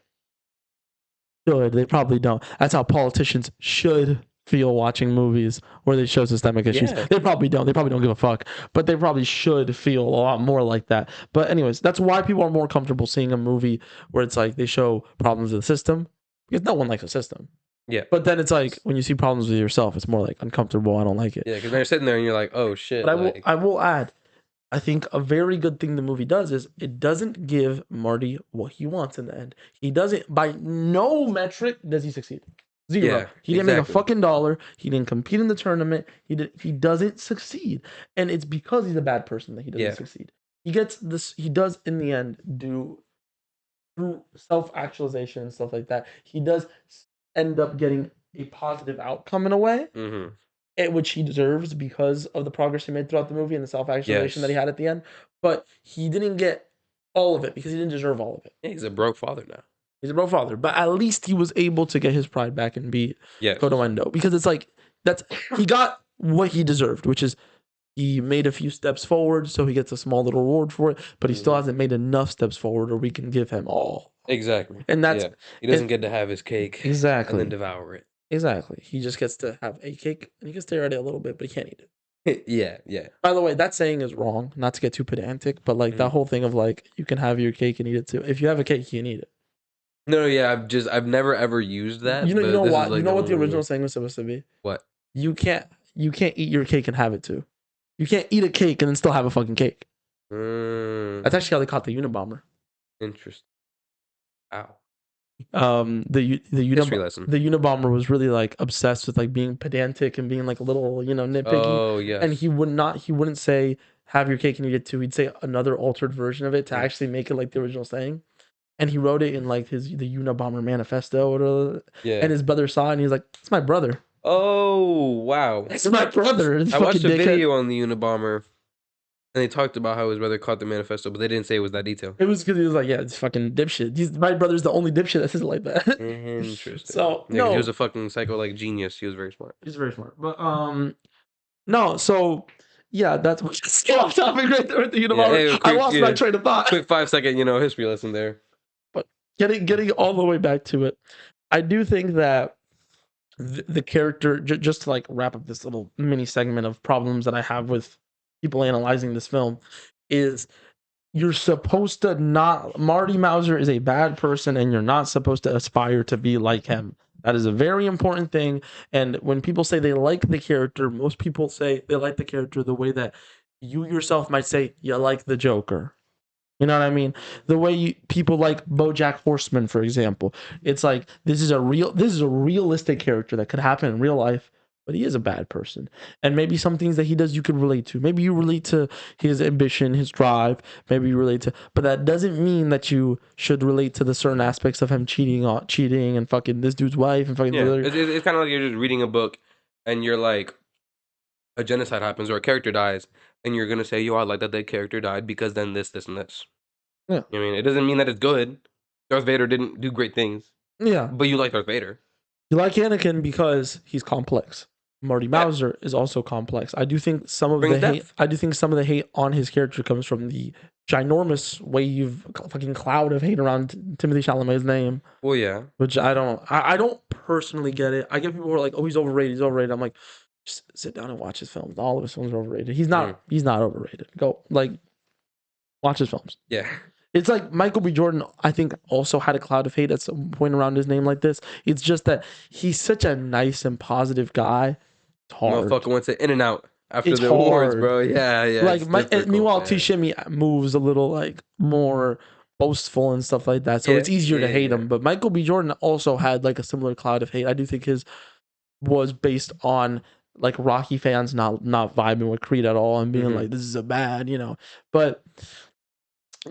S1: should they probably don't. That's how politicians should feel watching movies where they show systemic issues.
S2: Yeah.
S1: They probably don't. They probably don't give a fuck, but they probably should feel a lot more like that. But anyways, that's why people are more comfortable seeing a movie where it's like they show problems with the system because no one likes a system.
S2: Yeah.
S1: But then it's like when you see problems with yourself, it's more like uncomfortable. I don't like it.
S2: Yeah, because now you're sitting there and you're like, "Oh shit!"
S1: But
S2: Like,
S1: I will add, I think a very good thing the movie does is it doesn't give Marty what he wants in the end. He doesn't, by no metric does he succeed. Zero.
S2: yeah,
S1: He didn't make a
S2: exactly.
S1: fucking dollar. He didn't compete in the tournament. He doesn't succeed. And it's because he's a bad person that he doesn't
S2: Yeah,
S1: succeed. He gets this, he does in the end do through self-actualization and stuff like that. He does end up getting a positive outcome in a way
S2: mm-hmm.
S1: which he deserves because of the progress he made throughout the movie and the self-actualization that he
S2: Yes.
S1: had at the end. But he didn't get all of it because he didn't deserve all of it.
S2: Yeah, he's a broke father now.
S1: He's a broke father, but at least he was able to get his pride back and be
S2: Yes.
S1: Kodoendo because it's like that's he got what he deserved, which is he made a few steps forward, so he gets a small little reward for it, but he still
S2: Mm-hmm.
S1: hasn't made enough steps forward, or we can give him all.
S2: Exactly.
S1: And that's
S2: Yeah, he doesn't get to have his cake and then
S1: exactly,
S2: devour it.
S1: exactly. He just gets to have a cake and he can stare at it a little bit, but he can't eat it.
S2: Yeah, yeah.
S1: By the way, that saying is wrong. Not to get too pedantic, but like that whole thing of like you can have your cake and eat it too. If you have a cake, you can eat it.
S2: No, yeah. I've never ever used that,
S1: You
S2: but
S1: know
S2: this is
S1: what? You
S2: like
S1: know
S2: the
S1: what the
S2: only
S1: original
S2: way.
S1: saying was supposed to be?
S2: What?
S1: You can't eat your cake and have it too. You can't eat a cake and then still have a fucking cake. That's actually how they caught the Unabomber.
S2: Interesting. Wow. History lesson.
S1: The Unabomber was really like obsessed with like being pedantic and being like a little, nitpicky.
S2: Oh
S1: And
S2: yes.
S1: he wouldn't say have your cake and eat it too. He'd say another altered version of it to
S2: Mm.
S1: actually make it like the original saying. And he wrote it in like the Unabomber manifesto or whatever.
S2: Yeah.
S1: And his brother saw it and he's like, "It's my brother.
S2: Oh wow.
S1: It's my brother." This
S2: I
S1: fucking
S2: watched a
S1: dickhead.
S2: video on the Unabomber, and they talked about how his brother caught the manifesto, but they didn't say it was that detail.
S1: It was because he was like, "Yeah, it's fucking dipshit. My brother's the only dipshit that says it like that."
S2: Interesting.
S1: So
S2: Yeah, 'cause he was
S1: no,
S2: a fucking psycho like genius. He was very smart.
S1: he's very smart. But no. So yeah, that's what just get off topic right there with the
S2: Yeah.
S1: Unabomber.
S2: Hey, a
S1: I
S2: quick,
S1: lost my
S2: yeah,
S1: train of thought.
S2: quick 5 second, history lesson there.
S1: But getting all the way back to it, I do think that the character, just to like wrap up this little mini segment of problems that I have with people analyzing this film, is you're supposed to not. Marty Mauser is a bad person, and you're not supposed to aspire to be like him. That is a very important thing. And when people say they like the character, most people say they like the character the way that you yourself might say you like the Joker. You know what I mean? The way people like BoJack Horseman, for example, it's like this is a realistic character that could happen in real life, but he is a bad person, and maybe some things that he does you could relate to. Maybe you relate to his ambition, his drive. Maybe you relate to, but that doesn't mean that you should relate to the certain aspects of him cheating and fucking this dude's wife and fucking the
S2: Yeah,
S1: other.
S2: it's kind of like you're just reading a book, and you're like, a genocide happens or a character dies, and you're gonna say, "Yo, I like that character died because then this, and this."
S1: Yeah,
S2: You know what I mean, it doesn't mean that it's good. Darth Vader didn't do great things,
S1: yeah.
S2: but you like Darth Vader.
S1: You like Anakin because he's complex. Marty
S2: Yeah,
S1: Mauser is also complex. I do think some of
S2: brings
S1: the hate.
S2: depth.
S1: I do think some of the hate on his character comes from the ginormous wave, fucking cloud of hate around Timothy Chalamet's name,
S2: Well, yeah,
S1: which I don't. I don't personally get it. I get people who are like, "Oh, he's overrated. He's overrated." I'm like, just sit down and watch his films. All of his films are overrated. He's
S2: mm,
S1: not. He's not overrated. Go like watch his films.
S2: yeah.
S1: It's like Michael B. Jordan, I think, also had a cloud of hate at some point around his name like this. It's just that he's such a nice and positive guy. It's hard.
S2: Motherfucker went to In and Out after
S1: It's
S2: the awards,
S1: hard.
S2: bro. Yeah, yeah,
S1: Like
S2: it's difficult,
S1: meanwhile, T
S2: man.
S1: Shimmy moves a little like more boastful and stuff like that. So
S2: Yeah,
S1: it's easier
S2: yeah,
S1: to hate
S2: yeah.
S1: him. But Michael B. Jordan also had like a similar cloud of hate. I do think his was based on like Rocky fans not vibing with Creed at all and being
S2: Mm-hmm.
S1: like, this is a bad, But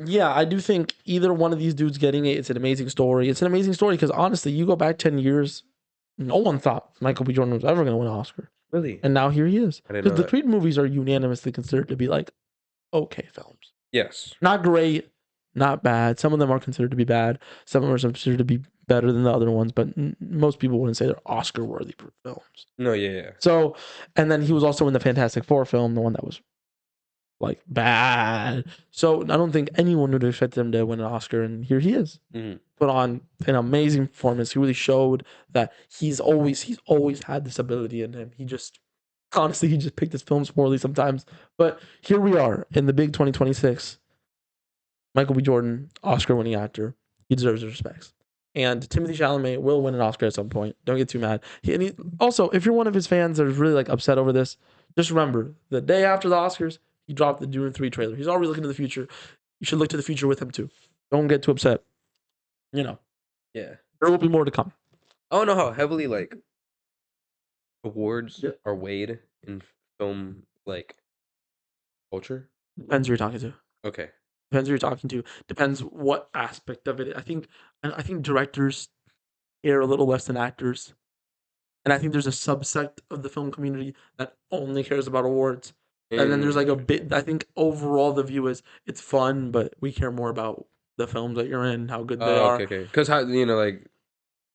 S1: yeah, I do think either one of these dudes getting it, it's an amazing story. It's an amazing story because honestly, you go back 10 years, no one thought Michael B. Jordan was ever going to win an Oscar.
S2: Really?
S1: And now here he is.
S2: I didn't
S1: Because
S2: know
S1: the
S2: that.
S1: Creed movies are unanimously considered to be like okay films.
S2: Yes.
S1: Not great, not bad. Some of them are considered to be bad. Some of them are considered to be better than the other ones, but most people wouldn't say they're Oscar worthy films.
S2: No, yeah, yeah.
S1: So, and then he was also in the Fantastic Four film, the one that was like bad. So I don't think anyone would expect him to win an Oscar, and here he is.
S2: Mm-hmm.
S1: Put on an amazing performance. He really showed that he's always had this ability in him. He just picked his films poorly sometimes. But here we are in the big 2026. Michael B. Jordan, Oscar winning actor. He deserves his respects. And Timothy Chalamet will win an Oscar at some point. Don't get too mad. Also, if you're one of his fans that is really like upset over this, just remember the day after the Oscars, he dropped the Dune 3 trailer. He's already looking to the future. You should look to the future with him too. Don't get too upset.
S2: Yeah.
S1: There will be more to come.
S2: I don't know how heavily like awards
S1: Yeah.
S2: are weighed in film like culture.
S1: Depends who you're talking to.
S2: Okay.
S1: Depends who you're talking to. Depends what aspect of it. I think directors care a little less than actors. And I think there's a subsect of the film community that only cares about awards. And then there's like a bit, I think overall the view is it's fun, but we care more about the films that you're in, how good they
S2: Oh,
S1: are.
S2: okay, okay. Because how like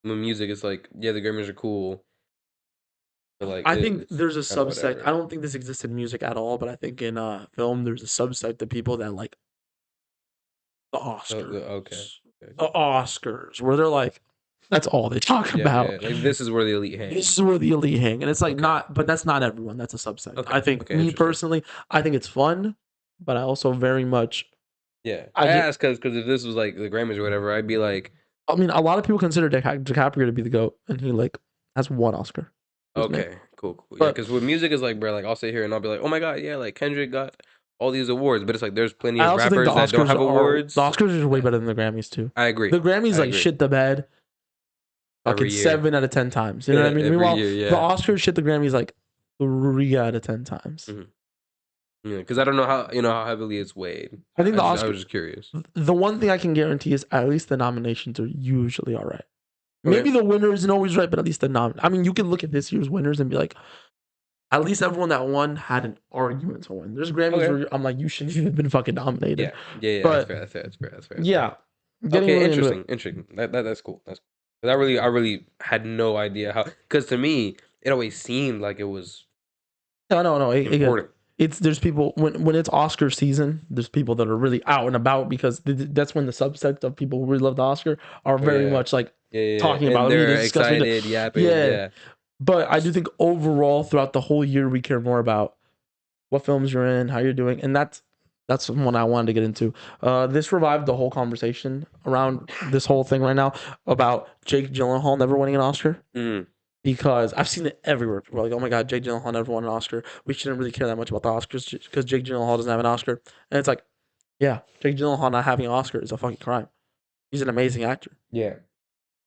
S2: with music, it's like yeah, the Grammys are cool, but like
S1: I think
S2: it's
S1: there's a
S2: kind of
S1: subsect. I
S2: whatever.
S1: don't think this exists in music at all, but I think in film there's a subsect of people that like the
S2: Okay.
S1: Oscars.
S2: Okay.
S1: The Oscars, where they're like, That's all they talk about.
S2: Yeah. Like this is where the elite hang.
S1: This is where the elite hang, and it's like
S2: Okay.
S1: but that's not everyone. That's a subset.
S2: Okay.
S1: I think
S2: Okay,
S1: me
S2: interesting.
S1: personally, I think it's fun, but I also very much.
S2: Yeah.
S1: I
S2: I
S1: just,
S2: asked because if this was like the Grammys or whatever, I'd be like,
S1: I mean, a lot of people consider DiCaprio to be the GOAT, and he like has one Oscar.
S2: okay, cool. Yeah,
S1: But
S2: because with music is like, bro, like I'll sit here and I'll be like, oh my god, yeah, like Kendrick got all these awards, but it's like there's plenty
S1: I
S2: of
S1: also think
S2: rappers that don't have awards.
S1: the Oscars are way
S2: Yeah,
S1: better than the Grammys too.
S2: I agree.
S1: The Grammys
S2: I
S1: like
S2: agree.
S1: shit the bed
S2: Every
S1: fucking
S2: year.
S1: 7 out of 10 times. You know what I mean?
S2: Every
S1: Meanwhile,
S2: year, yeah.
S1: the Oscars shit the Grammys like 3 out of 10 times.
S2: Mhm. Yeah, because I don't know how heavily it's weighed.
S1: I think
S2: I was just curious.
S1: the one thing I can guarantee is at least the nominations are usually all right.
S2: Okay.
S1: Maybe the winner isn't always right, but at least I mean, you can look at this year's winners and be like, at least everyone that won had an argument to win. There's Grammys
S2: Okay.
S1: where I'm like, you shouldn't even have been fucking nominated.
S2: Yeah.
S1: But
S2: That's fair.
S1: yeah, getting
S2: Okay,
S1: really into it.
S2: interesting. That's cool. That's cool. 'Cause I really had no idea how. Because to me, it always seemed like it was
S1: No.
S2: important.
S1: There's people when it's Oscar season. There's people that are really out and about because that's when the subset of people who really love the Oscar are very much like talking
S2: and
S1: about
S2: they're
S1: it.
S2: excited, yapping.
S1: Yeah.
S2: Yeah.
S1: But I do think overall throughout the whole year we care more about what films you're in, how you're doing, and that's one I wanted to get into. This revived the whole conversation around this whole thing right now about Jake Gyllenhaal never winning an Oscar.
S2: Mm.
S1: Because I've seen it everywhere. People are like, oh my God, Jake Gyllenhaal never won an Oscar. We shouldn't really care that much about the Oscars because Jake Gyllenhaal doesn't have an Oscar. And it's like, yeah, Jake Gyllenhaal not having an Oscar is a fucking crime. He's an amazing actor.
S2: Yeah.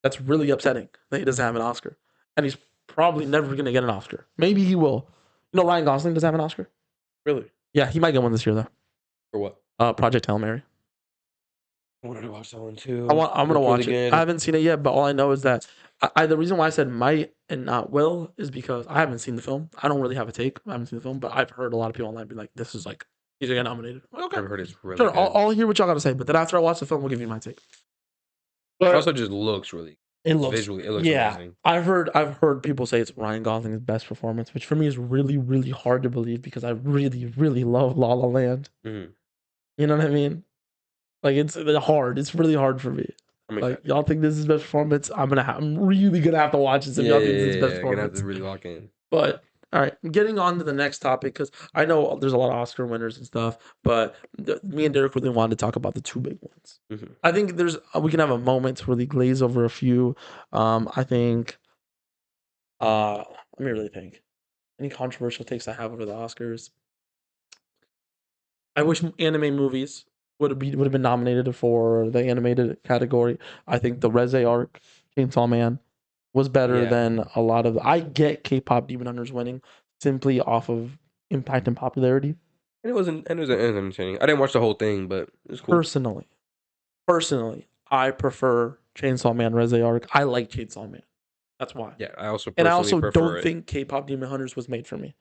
S1: That's really upsetting that he doesn't have an Oscar. And he's probably never going to get an Oscar. Maybe he will. You know, Ryan Gosling doesn't have an Oscar?
S2: Really?
S1: Yeah, he might get one this year, though.
S2: For what?
S1: Project Hail Mary.
S2: I wanted to watch that one too.
S1: I'm gonna watch
S2: really
S1: it.
S2: good.
S1: I haven't seen it yet, but all I know is that the reason why I said might and not will is because I haven't seen the film. I don't really have a take. I haven't seen the film, but I've heard a lot of people online be like, "This is like he's gonna get nominated." Like, okay,
S2: I've heard it's really
S1: sure.
S2: good.
S1: I'll hear what y'all gotta say, but then after I watch the film, we'll give you my take.
S2: It
S1: But
S2: also just looks really.
S1: it looks
S2: Visually, it looks
S1: yeah.
S2: amazing.
S1: I've heard people say it's Ryan Gosling's best performance, which for me is really really hard to believe because I really really love La La Land.
S2: Mhm.
S1: You know what I mean? Like it's hard. It's really hard for me. Like y'all think this is his best performance? I'm really gonna have to watch this if y'all think this is his best
S2: You're gonna have
S1: performance.
S2: to really lock in.
S1: But all right, getting on to the next topic because I know there's a lot of Oscar winners and stuff, but me and Derrick really wanted to talk about the two big ones.
S2: Mhm.
S1: I think we can have a moment to really glaze over a few. I think. Let me really think. Any controversial takes I have over the Oscars? I wish anime movies would have been nominated for the animated category. I think the Reze arc, Chainsaw Man, was better
S2: Yeah.
S1: than a lot of. I get K-pop Demon Hunters winning simply off of impact and popularity.
S2: And it was entertaining. I didn't watch the whole thing, but it was cool.
S1: Personally, I prefer Chainsaw Man Reze arc. I like Chainsaw Man. That's why.
S2: Yeah, I also
S1: don't think K-pop Demon Hunters was made for me.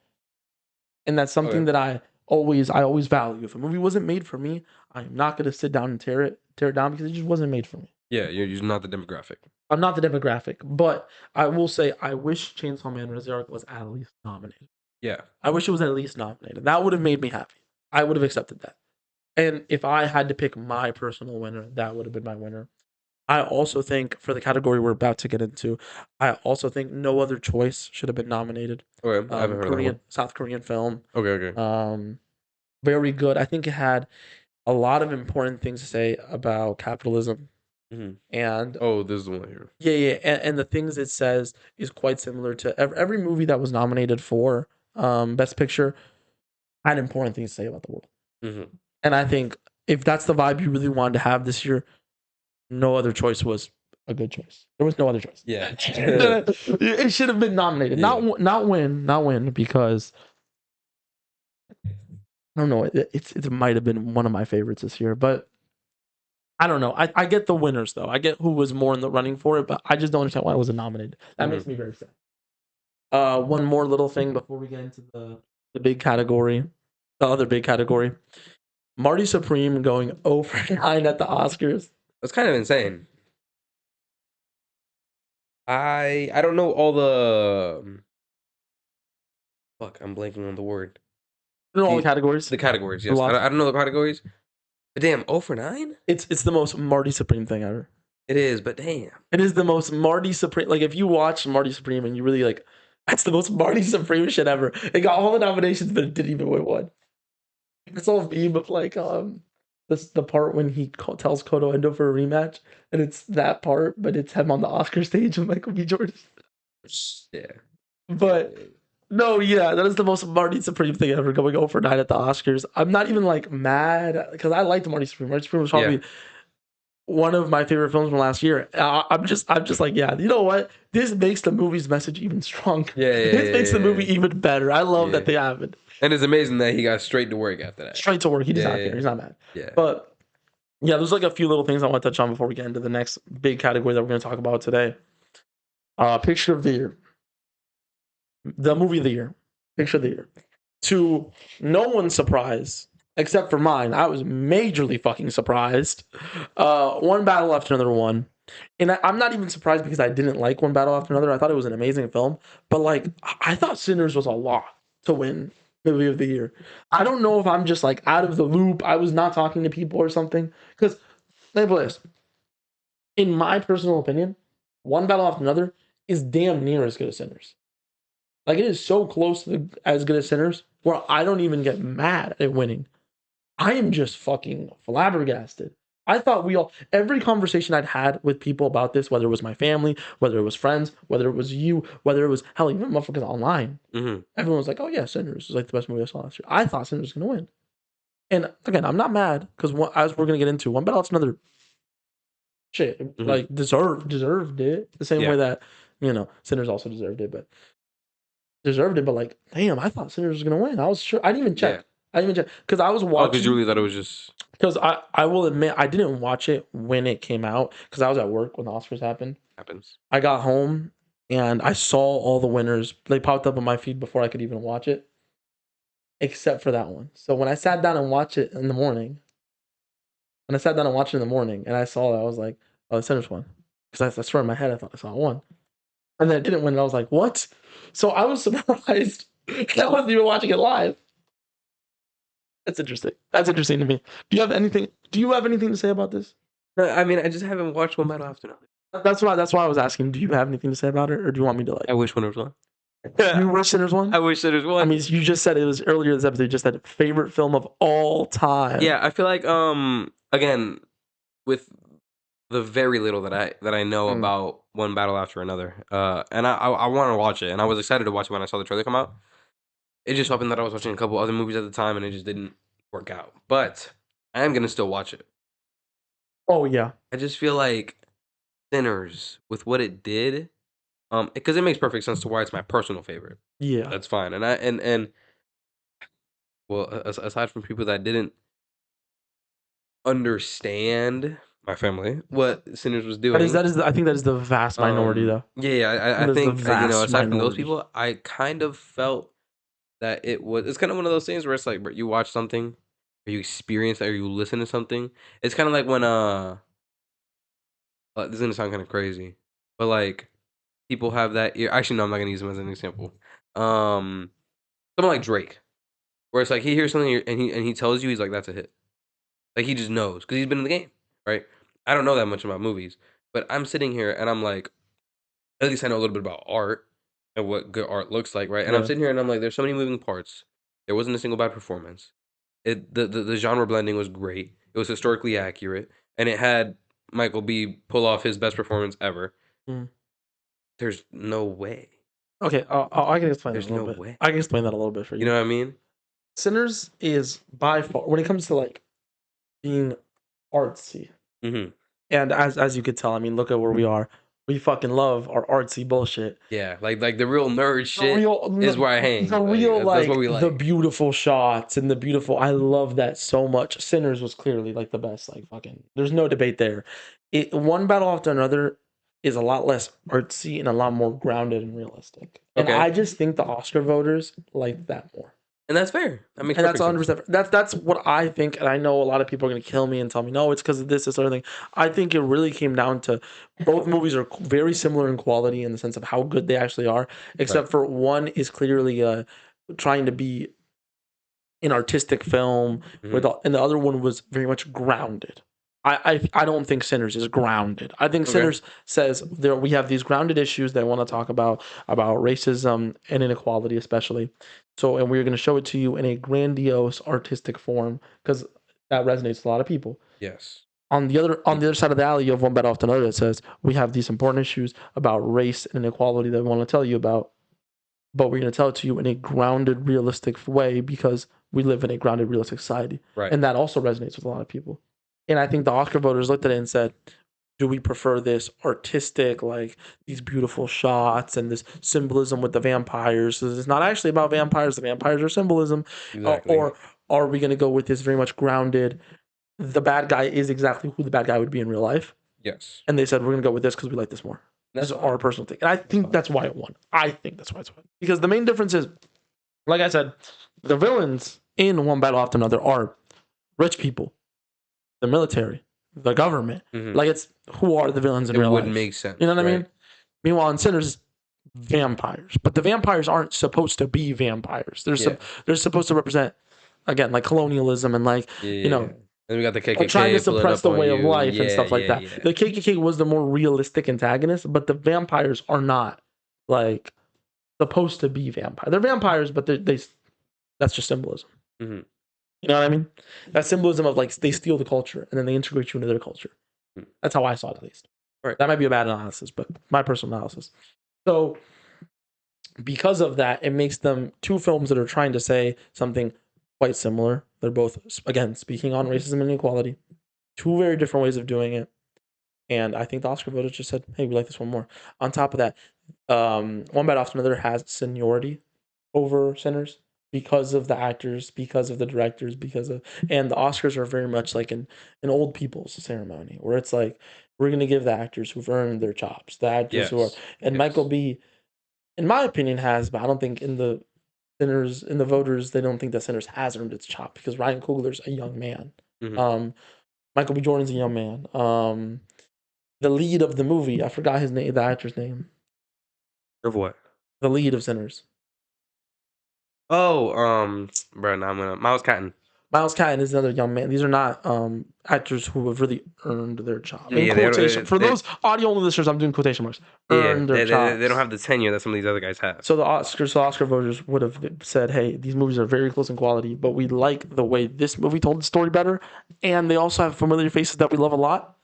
S1: And that's something
S2: Okay.
S1: that I always value. If a movie wasn't made for me, I'm not gonna sit down and tear it down because it just wasn't made for me.
S2: Yeah, you're not the demographic.
S1: I'm not the demographic, but I will say I wish Chainsaw Man Reze arc was at least nominated.
S2: Yeah.
S1: I wish it was at least nominated. That would have made me happy. I would have accepted that. And if I had to pick my personal winner, that would have been my winner. I also think for the category we're about to get into, I also think No Other Choice should have been nominated.
S2: Okay, I haven't heard of that one.
S1: South Korean film.
S2: Okay.
S1: Very good. I think it had a lot of important things to say about capitalism.
S2: Mhm.
S1: And
S2: this is the one here.
S1: yeah, and the things it says is quite similar to every movie that was nominated for Best Picture had important things to say about the world.
S2: Mhm.
S1: And I think if that's the vibe you really wanted to have this year, No Other Choice was a good choice. There was no other choice.
S2: Yeah.
S1: It should have been nominated.
S2: Yeah.
S1: Not win because I don't know. It might have been one of my favorites this year, but I don't know. I get the winners though. I get who was more in the running for it, but I just don't understand why it wasn't nominated. That makes me very sad. One more little thing before we get into the big category, the other big category. Marty Supreme going 0 for 9 at the Oscars.
S2: That's kind of insane. I don't know all the fuck. I'm blanking on the word.
S1: You know all the categories.
S2: The categories, yes. I don't know the categories. But damn, 0 for 9?
S1: It's the most Marty Supreme thing ever.
S2: It is, but damn.
S1: It is the most Marty Supreme. Like if you watch Marty Supreme and you really like, that's the most Marty Supreme shit ever. It got all the nominations, but it didn't even win one. It's all meme of like this the part when he tells Koto Endo for a rematch, and it's that part, but it's him on the Oscar stage with Michael B. Jordan.
S2: Yeah.
S1: But no, yeah, that is the most Marty Supreme thing ever, going over 9 at the Oscars. I'm not even like mad because I liked Marty Supreme. Marty Supreme was probably one of my favorite films from last year. I'm just like, yeah, you know what? This makes the movie's message even stronger. This makes the movie even better. I love that they have it.
S2: And it's amazing that he got straight to work after that.
S1: Straight to work. He does not care. He's not mad.
S2: Yeah.
S1: But yeah, there's like a few little things I want to touch on before we get into the next big category that we're going to talk about today. Picture of the year. The movie of the year. Picture of the year. To no one's surprise, except for mine, I was majorly fucking surprised. One Battle After Another one. And I'm not even surprised because I didn't like One Battle After Another. I thought it was an amazing film. But like, I thought Sinners was a lot to win movie of the year. I don't know if I'm just like out of the loop. I was not talking to people or something. Because, let me put this. In my personal opinion, One Battle After Another is damn near as good as Sinners. Like, it is so close to as good as Sinners where I don't even get mad at winning. I am just fucking flabbergasted. I thought every conversation I'd had with people about this, whether it was my family, whether it was friends, whether it was you, whether it was, hell, even motherfuckers online, everyone was like, oh yeah, Sinners is like the best movie I saw last year. I thought Sinners was going to win. And again, I'm not mad because as we're going to get into, One Battle After Another, shit, like deserved it the same way that, Sinners also deserved it, but like, damn, I thought Sinners was going to win. I was sure. I didn't even check.
S2: Yeah.
S1: I didn't even check because I was watching.
S2: Because you really thought it was just.
S1: Because I will admit, I didn't watch it when it came out because I was at work when the Oscars happened.
S2: Happens.
S1: I got home and I saw all the winners. They popped up on my feed before I could even watch it, except for that one. So when I sat down and watched it in the morning, and I saw that, I was like, oh, the Sinners won. Because I swear in my head, I thought I saw it won. And then it didn't win, and I was like, what? So I was surprised that I wasn't even watching it live. That's interesting. That's interesting to me. Do you have anything to say about this?
S2: No, I mean, I just haven't watched One Battle After Another.
S1: That's why I was asking. Do you have anything to say about it, or do you want me to like?
S2: I wish Winners won.
S1: You wish Sinners won?
S2: I wish Sinners won.
S1: I mean, you just said it was earlier this episode. You just said favorite film of all time.
S2: Yeah, I feel like again, with the very little that I know about One Battle After Another, and I want to watch it, and I was excited to watch it when I saw the trailer come out. It just happened that I was watching a couple other movies at the time, and it just didn't work out. But I am gonna still watch it.
S1: Oh yeah.
S2: I just feel like Sinners, with what it did, because it makes perfect sense to why it's my personal favorite.
S1: Yeah,
S2: that's fine. And well, aside from people that didn't understand, my family, what Sinners was doing.
S1: I think that is the vast minority though.
S2: Yeah, I think aside from those people, I kind of felt that it's kind of one of those things where it's like, you watch something, or you experience, or you listen to something. It's kind of like when this is gonna sound kind of crazy, but like people have that ear. Actually, no, I'm not gonna use him as an example. Someone like Drake, where it's like he hears something and he tells you, he's like, that's a hit. Like he just knows because he's been in the game, right? I don't know that much about movies, but I'm sitting here and I'm like, at least I know a little bit about art and what good art looks like, right? And I'm sitting here and I'm like, there's so many moving parts. There wasn't a single bad performance. The genre blending was great. It was historically accurate, and it had Michael B. pull off his best performance ever. There's no way.
S1: Okay, I can explain that a little bit.
S2: Way.
S1: I can explain that a little bit for you.
S2: You know what I mean?
S1: Sinners is by far, when it comes to like being artsy, and as you could tell, I mean, look at where we are. We fucking love our artsy bullshit.
S2: Yeah, like the real nerd shit is where I hang.
S1: The real
S2: that's what we like.
S1: The beautiful shots and the beautiful. I love that so much. Sinners was clearly like the best. Like fucking, there's no debate there. One Battle After Another is a lot less artsy and a lot more grounded and realistic. And I just think the Oscar voters like that more.
S2: And that's fair. I mean,
S1: that's 100%. That's what I think, and I know a lot of people are going to kill me and tell me no, it's because of this sort of thing. I think it really came down to both movies are very similar in quality in the sense of how good they actually are, except for one is clearly trying to be an artistic film, and the other one was very much grounded. I don't think Sinners is grounded. I think Sinners says there we have these grounded issues that I want to talk about racism and inequality, especially. So, and we're going to show it to you in a grandiose artistic form because that resonates with a lot of people.
S2: Yes.
S1: On the other side of the alley, you have One Bed Off Another that says we have these important issues about race and inequality that we want to tell you about, but we're going to tell it to you in a grounded, realistic way because we live in a grounded, realistic society,
S2: Right.
S1: and that also resonates with a lot of people. And I think the Oscar voters looked at it and said, do we prefer this artistic, like these beautiful shots and this symbolism with the vampires? So it's not actually about vampires. The vampires are symbolism.
S2: Exactly.
S1: Or are we going to go with this very much grounded? The bad guy is exactly who the bad guy would be in real life.
S2: Yes.
S1: And they said, we're going to go with this because we like this more. That's our personal thing. And I think that's why it won. I think that's why it's won. Because the main difference is, like I said, the villains in One Battle After Another are rich people, the military, the government.
S2: Mm-hmm.
S1: Like, it's who are the villains in real life? It
S2: wouldn't make sense.
S1: You know what I mean? Meanwhile, in Sinners, vampires. But the vampires aren't supposed to be vampires. They're supposed to represent, again, like colonialism and like, you know,
S2: and we got the KKK
S1: trying to suppress the way of life and stuff like that.
S2: Yeah.
S1: The KKK was the more realistic antagonist, but the vampires are not like supposed to be vampires. They're vampires, but that's just symbolism.
S2: Mm-hmm.
S1: You know what I mean? That symbolism of like they steal the culture and then they integrate you into their culture. Mm-hmm. That's how I saw it, at least.
S2: Right.
S1: That might be a bad analysis, but my personal analysis. So because of that, it makes them two films that are trying to say something quite similar. They're both, again, speaking on racism and inequality. Two very different ways of doing it. And I think the Oscar voters just said, hey, we like this one more. On top of that, One Bad After Another has seniority over Sinners because of the actors, because of the directors, and the Oscars are very much like an old people's ceremony where it's like, we're going to give the actors who've earned their chops, the actors who are, and Michael B., in my opinion, has, but I don't think in the Sinners, in the voters, they don't think that Sinners has earned its chop because Ryan Coogler's a young man. Mm-hmm. Michael B. Jordan's a young man. The lead of the movie, I forgot his name, the actor's name.
S2: Of what?
S1: The lead of Sinners.
S2: Oh, bro, now I'm gonna Miles Catton.
S1: Miles Catton is another young man. These are not actors who have really earned their job.
S2: Yeah,
S1: for those audio listeners, I'm doing quotation marks. Earned their jobs.
S2: They don't have the tenure that some of these other guys have.
S1: So the Oscar voters would have said, hey, these movies are very close in quality, but we like the way this movie told the story better, and they also have familiar faces that we love a lot.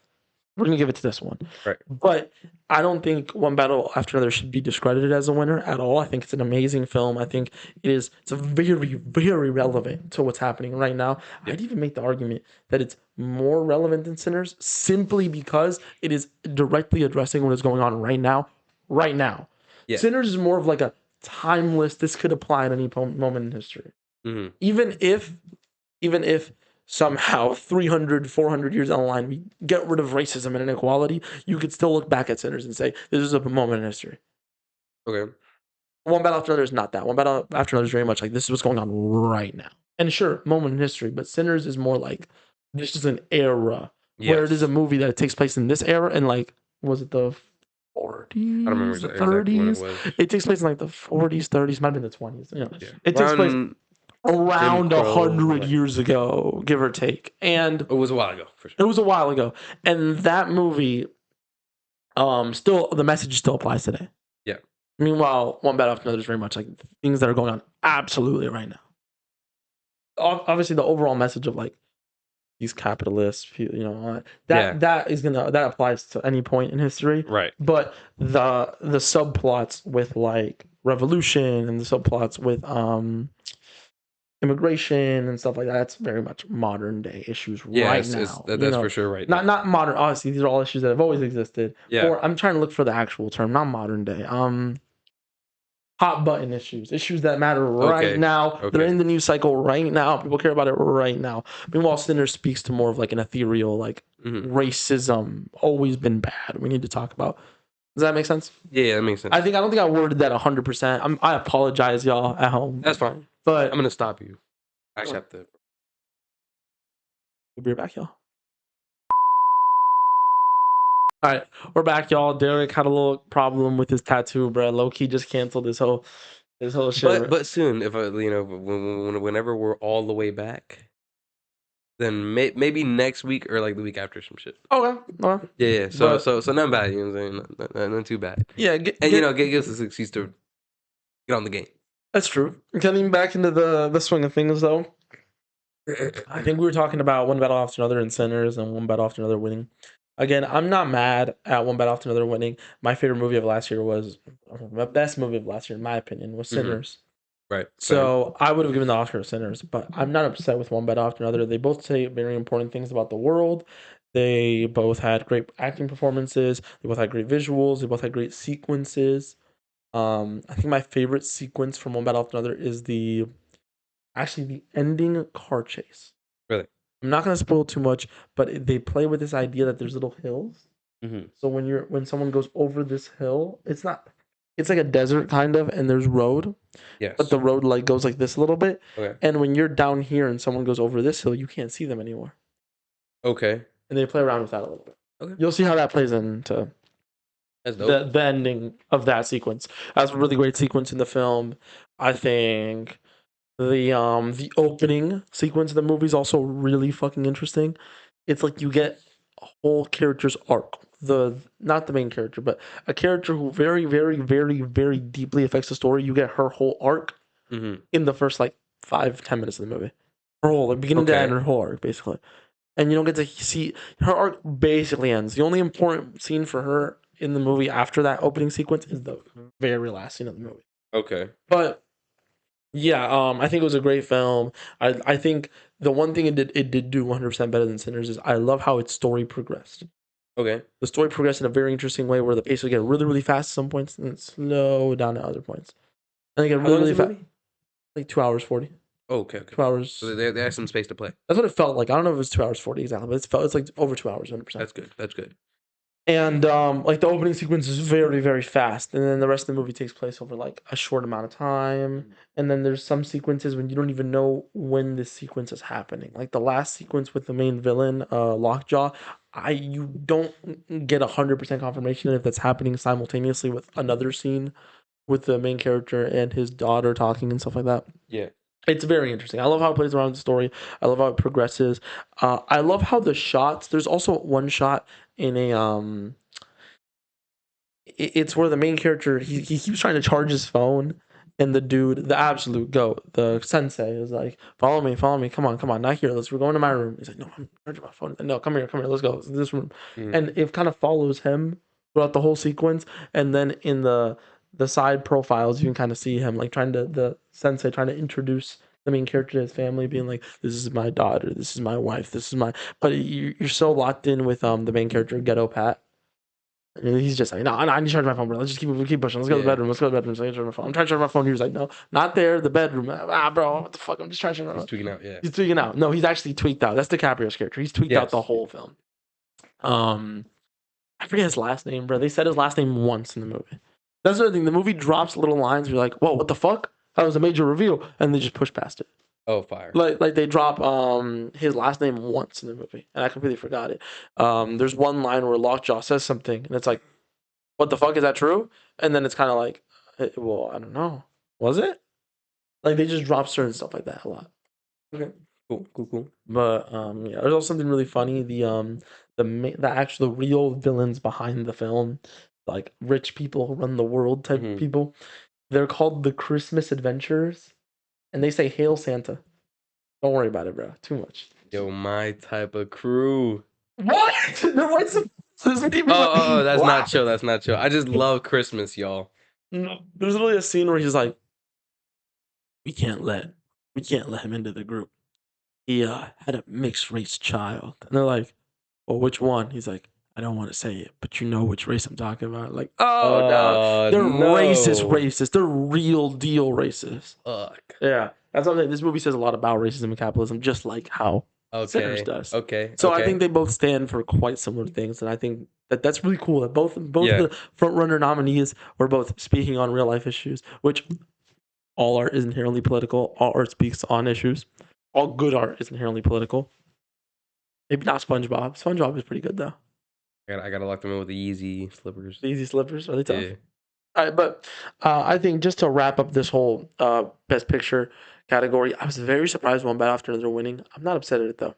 S1: We're going to give it to this one.
S2: Right.
S1: But I don't think One Battle After Another should be discredited as a winner at all. I think it's an amazing film. I think it's a very, very relevant to what's happening right now. Yeah. I'd even make the argument that it's more relevant than Sinners simply because it is directly addressing what is going on right now. Right now. Yeah. Sinners is more of like a timeless, this could apply at any moment in history. Mm-hmm. Even if somehow 300, 400 years down the line, we get rid of racism and inequality, you could still look back at Sinners and say, this is a moment in history.
S2: Okay.
S1: One Battle After Another is not that. One Battle After Another is very much like, this is what's going on right now. And sure, moment in history, but Sinners is more like, this is an era where it is a movie that takes place in this era, and like, was it the 40s? I don't remember the 30s? Exactly when it takes place in like the 40s, 30s, might have been the 20s. You know, yeah. It takes place around 100 years ago, give or take. And
S2: it was a while ago, for sure.
S1: It was a while ago. And that movie, still, the message still applies today.
S2: Yeah.
S1: Meanwhile, One Bad After Another is very much like things that are going on absolutely right now. Obviously, the overall message of like these capitalists, you know, that applies to any point in history.
S2: Right.
S1: But the subplots with like revolution and the subplots with immigration and stuff like that, that's very much modern day issues right now.
S2: That's for sure right now.
S1: Not modern, obviously, these are all issues that have always existed.
S2: Yeah.
S1: Or I'm trying to look for the actual term, not modern day. Hot button issues that matter right now. Okay. They're in the news cycle right now. People care about it right now. Meanwhile, Sinner speaks to more of like an ethereal, like racism, always been bad. We need to talk about. Does that make sense?
S2: Yeah, that makes sense.
S1: I don't think I worded that 100%. I apologize, y'all, at home.
S2: That's fine.
S1: But
S2: I'm gonna stop you. I actually have to.
S1: We'll be right back, y'all. All right, we're back, y'all. Derrick had a little problem with his tattoo, bro. Low key just canceled this whole shit.
S2: But soon, if whenever we're all the way back, then maybe next week or like the week after some shit.
S1: Okay.
S2: Yeah. So nothing bad. You know what I'm saying? Not too bad.
S1: Yeah.
S2: And give us an excuse to get on the game.
S1: That's true. Getting back into the swing of things, though, I think we were talking about one battle after another in Sinners and one battle after another winning. Again, I'm not mad at one battle after another winning. My favorite movie of last year was the best movie of last year, in my opinion, was Sinners.
S2: Right.
S1: So I would have given the Oscar to Sinners, but I'm not upset with one battle after another. They both say very important things about the world. They both had great acting performances. They both had great visuals. They both had great sequences. I think my favorite sequence from one battle after another is the ending car chase.
S2: Really?
S1: I'm not gonna spoil too much, but they play with this idea that there's little hills. So when someone goes over this hill, it's like a desert kind of, and there's road.
S2: Yes.
S1: But the road like goes like this a little bit.
S2: Okay.
S1: And when you're down here and someone goes over this hill, you can't see them anymore.
S2: Okay.
S1: And they play around with that a little bit.
S2: Okay.
S1: You'll see how that plays into
S2: That's dope.
S1: the ending of that sequence. That's a really great sequence in the film. I think the opening sequence of the movie is also really fucking interesting. It's like you get a whole character's arc. Not the main character, but a character who very, very, very, very deeply affects the story. You get her whole arc in the first like 5-10 minutes of the movie. Her whole like, beginning to end, her whole arc basically. And you don't get to see her arc basically ends. The only important scene for her in the movie after that opening sequence is the very last scene of the movie.
S2: Okay.
S1: But yeah, I think it was a great film. I think the one thing it did do 100% better than Sinners is I love how its story progressed.
S2: Okay.
S1: The story progressed in a very interesting way where the pace would get really, really fast at some points and then slow down at other points. And they get really, really fast. Like 2 hours 40.
S2: Oh, okay.
S1: 2 hours.
S2: So they have some space to play.
S1: That's what it felt like. I don't know if it was 2 hours 40 exactly, but it's like over 2 hours 100%.
S2: That's good.
S1: And like the opening sequence is very, very fast, and then the rest of the movie takes place over like a short amount of time. And then there's some sequences when you don't even know when this sequence is happening. Like the last sequence with the main villain, Lockjaw, you don't get 100% confirmation if that's happening simultaneously with another scene with the main character and his daughter talking and stuff like that.
S2: Yeah.
S1: It's very interesting. I love how it plays around the story. I love how it progresses. I love how the shots. There's also one shot in a it's where the main character he keeps trying to charge his phone, and the dude, the absolute goat, the sensei, is like, follow me, come on, not here. We're going to my room. He's like, no, I'm charging my phone. No, come here, let's go. It's this room. And it kind of follows him throughout the whole sequence, and then in the side profiles, you can kind of see him like the sensei trying to introduce the main character to his family, being like, this is my daughter, this is my wife, this is my. But you're so locked in with the main character, Ghetto Pat. And he's just like, no, I need to charge my phone, bro. Let's just keep pushing. Let's go to the bedroom. So I can charge my phone. I'm trying to charge my phone. He was like, no, not there. The bedroom. Bro, what the fuck? I'm just trying to charge my phone.
S2: He's tweaking out. Yeah.
S1: He's tweaking out. No, he's actually tweaked out. That's DiCaprio's character. He's tweaked out the whole film. I forget his last name, bro. They said his last name once in the movie. That's the other thing. The movie drops little lines. You're like, whoa, what the fuck? That was a major reveal, and they just push past it.
S2: Oh, fire!
S1: Like they drop his last name once in the movie, and I completely forgot it. There's one line where Lockjaw says something, and it's like, what the fuck, is that true? And then it's kind of like, well, I don't know. Was it? Like they just drop certain stuff like that a lot.
S2: Okay. Cool.
S1: But yeah, there's also something really funny. The real villains behind the film, like rich people who run the world type people, they're called the Christmas Adventurers, and they say "Hail Santa." Don't worry about it, bro. Too much.
S2: Yo, my type of crew.
S1: What?
S2: Oh, that's not chill. That's not chill. I just love Christmas, y'all.
S1: No, there's literally a scene where he's like, we can't let him into the group. He had a mixed race child. And they're like, well, which one? He's like, I don't want to say it, but you know which race I'm talking about. Like, oh, no. They're racist. They're real deal racist.
S2: Fuck.
S1: Yeah. That's what I'm saying. This movie says a lot about racism and capitalism, just like how Sinners does.
S2: Okay.
S1: So I think they both stand for quite similar things. And I think that's really cool that both the front runner nominees were both speaking on real life issues, which all art is inherently political. All art speaks on issues. All good art is inherently political. Maybe not SpongeBob. SpongeBob is pretty good though.
S2: I gotta lock them in with the Yeezy slippers.
S1: The Yeezy slippers, are they tough?
S2: Yeah.
S1: All right, but I think just to wrap up this whole Best Picture category, I was very surprised one battle after another winning. I'm not upset at it though.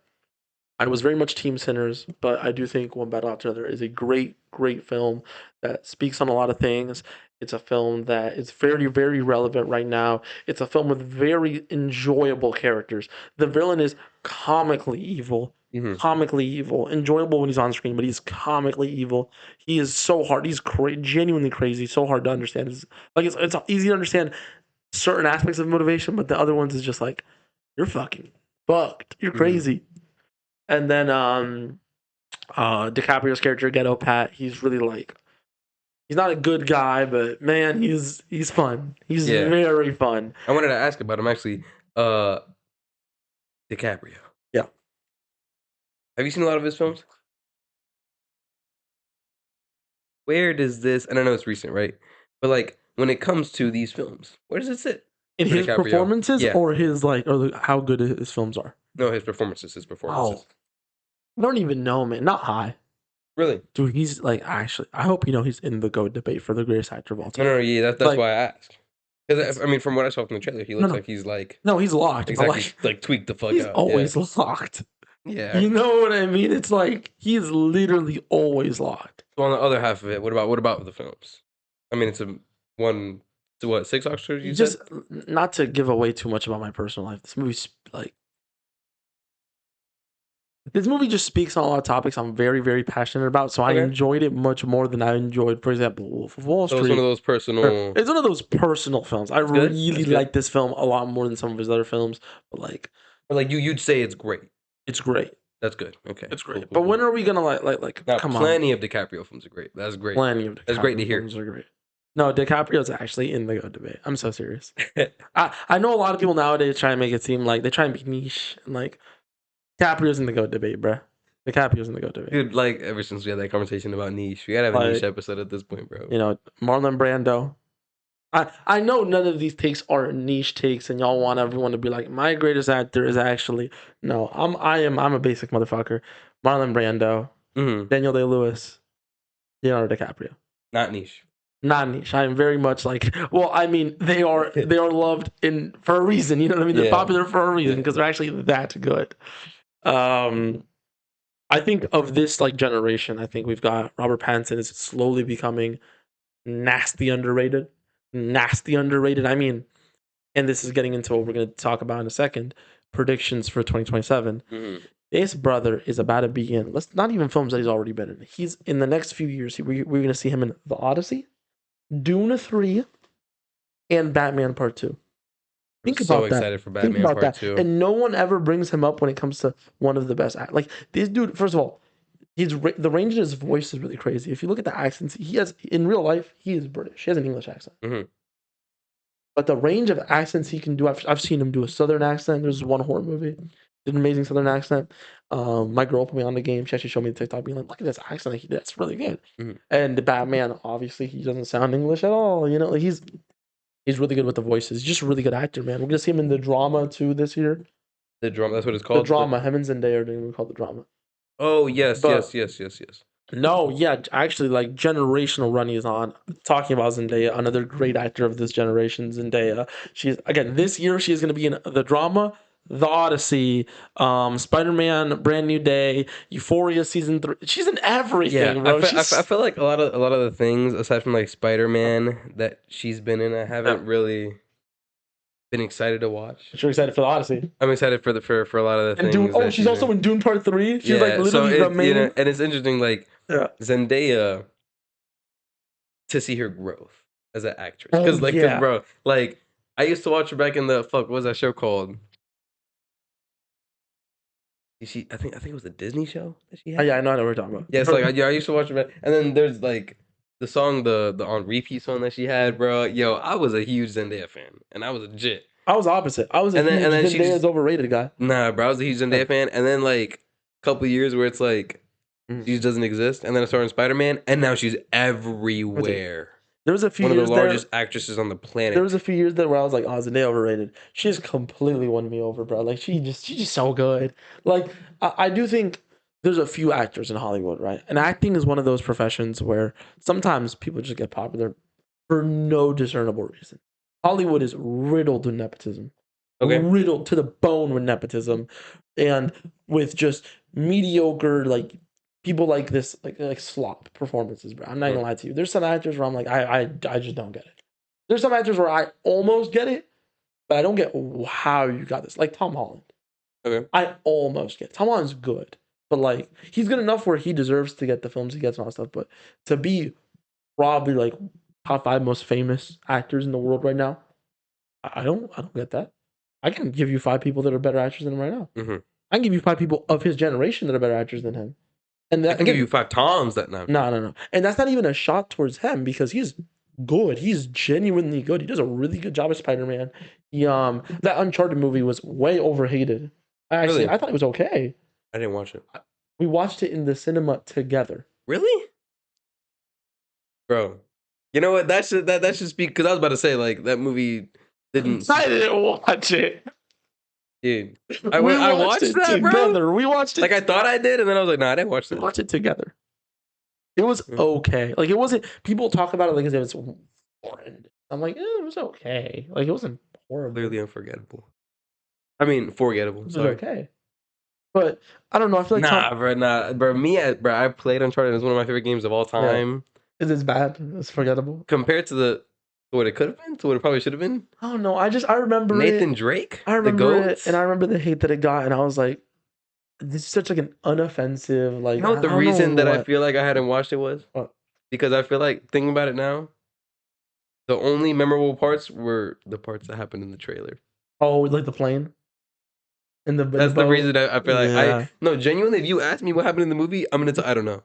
S1: I was very much Team Sinners, but I do think One Battle After Another is a great, great film that speaks on a lot of things. It's a film that is very, very relevant right now. It's a film with very enjoyable characters. The villain is comically evil, enjoyable when he's on screen, but he's comically evil. He is so hard. He's genuinely crazy, so hard to understand. It's easy to understand certain aspects of motivation, but the other ones is just like, you're fucking fucked. You're crazy. And then DiCaprio's character, Ghetto Pat, he's really like, he's not a good guy, but man, he's fun. He's very fun.
S2: I wanted to ask about him actually. DiCaprio.
S1: Yeah.
S2: Have you seen a lot of his films? Where does this, and I know it's recent, right? But like when it comes to these films, where does it sit?
S1: In his performances or his like, or how good his films are?
S2: No, his performances.
S1: Oh, I don't even know, man. Not high.
S2: Really?
S1: Dude, he's like, actually, I hope he's in the GOAT debate for the greatest actor of all time.
S2: No, yeah, that's why I asked. Because I mean, from what I saw from the trailer, he looks like he's like,
S1: no, he's locked.
S2: Exactly, like tweaked the fuck out.
S1: He's always locked.
S2: Yeah,
S1: you know what I mean. It's like he's literally always locked.
S2: So on the other half of it, what about the films? I mean, it's a one. So what, 6 Oscars? You
S1: just
S2: said?
S1: Not to give away too much about my personal life. This movie's like. This movie just speaks on a lot of topics I'm very, very passionate about. So I enjoyed it much more than I enjoyed, for example, Wolf of Wall Street.
S2: So it's one of those personal.
S1: It's one of those personal films. I really like this film a lot more than some of his other films. But like
S2: you'd say it's great.
S1: It's great.
S2: That's good. Okay,
S1: it's great. Cool, but when are we gonna like?
S2: Now,
S1: come
S2: plenty
S1: on.
S2: of DiCaprio films are great. That's great.
S1: Plenty of DiCaprio
S2: That's great to hear.
S1: Films are great. No, DiCaprio's actually in the GOAT debate. I'm so serious. I know a lot of people nowadays try and make it seem like they try and be niche and like DiCaprio's in the GOAT debate, bruh. DiCaprio's in the GOAT debate.
S2: Dude, like ever since we had that conversation about niche, we gotta have a niche episode at this point, bro.
S1: You know, Marlon Brando. I know none of these takes are niche takes, and y'all want everyone to be like, my greatest actor is actually no. I'm a basic motherfucker. Marlon Brando, Daniel Day-Lewis, Leonardo DiCaprio.
S2: Not niche.
S1: Not niche. I am very much like. Well, I mean, they are loved for a reason. You know what I mean? They're popular for a reason because they're actually that good. I think of this like generation, I think we've got Robert Pattinson is slowly becoming nasty underrated. I mean, and this is getting into what we're going to talk about in a second. Predictions for 2027. This brother is about to be in. Let's not even films that he's already been in. He's in the next few years. We're going to see him in The Odyssey, Dune 3, and Batman Part 2. Think about that. So excited for Batman Part 2. And no one ever brings him up when it comes to one of the best. Like this dude, first of all, the range of his voice is really crazy. If you look at the accents, he has in real life, he is British. He has an English accent. But the range of accents he can do, I've seen him do a Southern accent. There's one horror movie, did an amazing Southern accent. My girl put me on the game. She actually showed me the TikTok, being like, "Look at this accent. That's really good." And the Batman, obviously, he doesn't sound English at all. You know, like he's really good with the voices. He's just a really good actor, man. We're gonna see him in The Drama too this year.
S2: The Drama, that's what it's called.
S1: The Drama. Him and Zendaya are doing what we call The Drama.
S2: Oh yes.
S1: No, yeah, actually, like generational run is on. Talking about Zendaya, another great actor of this generation, Zendaya. She's again this year. She is going to be in The Drama, The Odyssey, Spider-Man, Brand New Day, Euphoria season 3. She's in everything, bro.
S2: I feel like a lot of the things aside from like Spider-Man that she's been in, I haven't really been excited to watch.
S1: You're excited for The Odyssey.
S2: I'm excited for a lot of the things.
S1: Dune, she's also in Dune Part 3. She's like literally the main.
S2: And it's interesting, like Zendaya, to see her growth as an actress. Because bro, like I used to watch her back in the what was that show called? I think it was the Disney show that she had.
S1: Yeah, I know what we're talking about.
S2: Yeah, it's like I used to watch her back, and then there's like the song, the on repeat song that she had, bro. Yo, I was a huge Zendaya fan, and I was legit.
S1: I was opposite. I was a huge Zendaya's overrated guy.
S2: Nah, bro, I was a huge Zendaya fan, and then like a couple years where it's like she just doesn't exist, and then I started in Spider-Man, and now she's everywhere.
S1: There was a few
S2: one
S1: years
S2: of the largest actresses on the planet.
S1: There was a few years there where I was like, "Oh, Zendaya overrated." She's completely won me over, bro. Like she's just so good. Like I do think there's a few actors in Hollywood, right? And acting is one of those professions where sometimes people just get popular for no discernible reason. Hollywood is riddled with nepotism. riddled to the bone with nepotism, and with just mediocre like people like this like slop performances, bro. I'm not gonna lie to you. There's some actors where I'm like I just don't get it. There's some actors where I almost get it, but I don't get how you got this. Like Tom Holland.
S2: Okay.
S1: I almost get it. Tom Holland's good, but like he's good enough where he deserves to get the films he gets and all that stuff. But to be probably like top 5 most famous actors in the world right now, I don't get that. I can give you 5 people that are better actors than him right now.
S2: Mm-hmm.
S1: I can give you 5 people of his generation that are better actors than him. And that,
S2: I can give you 5 Toms that now.
S1: No. And that's not even a shot towards him because he's good. He's genuinely good. He does a really good job as Spider-Man. He, that Uncharted movie was way overhated. Actually,
S2: Really?
S1: I thought it was okay.
S2: I didn't watch it.
S1: We watched it in the cinema together.
S2: Really? Bro. You know what? That should speak, because I was about to say, like, that movie didn't.
S1: I didn't watch it.
S2: Dude. I watched
S1: it
S2: that,
S1: together.
S2: bro.
S1: We watched it.
S2: Like, I thought I did, and then I was like, nah, I didn't watch it.
S1: We watched it together. It was okay. Like, it wasn't, people talk about it like as if it's horrendous. I'm like, it was okay. Like, it wasn't horrible.
S2: Clearly unforgettable. I mean, forgettable.
S1: It was
S2: Sorry.
S1: okay. But I don't know. I feel like
S2: bro. I played Uncharted. It's one of my favorite games of all time.
S1: Yeah. Is it bad? It's forgettable
S2: compared to what it could have been, to what it probably should have been.
S1: I don't know. I remember
S2: Nathan Drake.
S1: I remember it, and I remember the hate that it got, and I was like, this is such like an unoffensive like.
S2: You know what the reason that I feel like I hadn't watched it was?
S1: What?
S2: Because I feel like, thinking about it now, the only memorable parts were the parts that happened in the trailer.
S1: Oh, like the plane.
S2: That's the reason I feel like no, genuinely, if you ask me what happened in the movie, I'm gonna I don't know.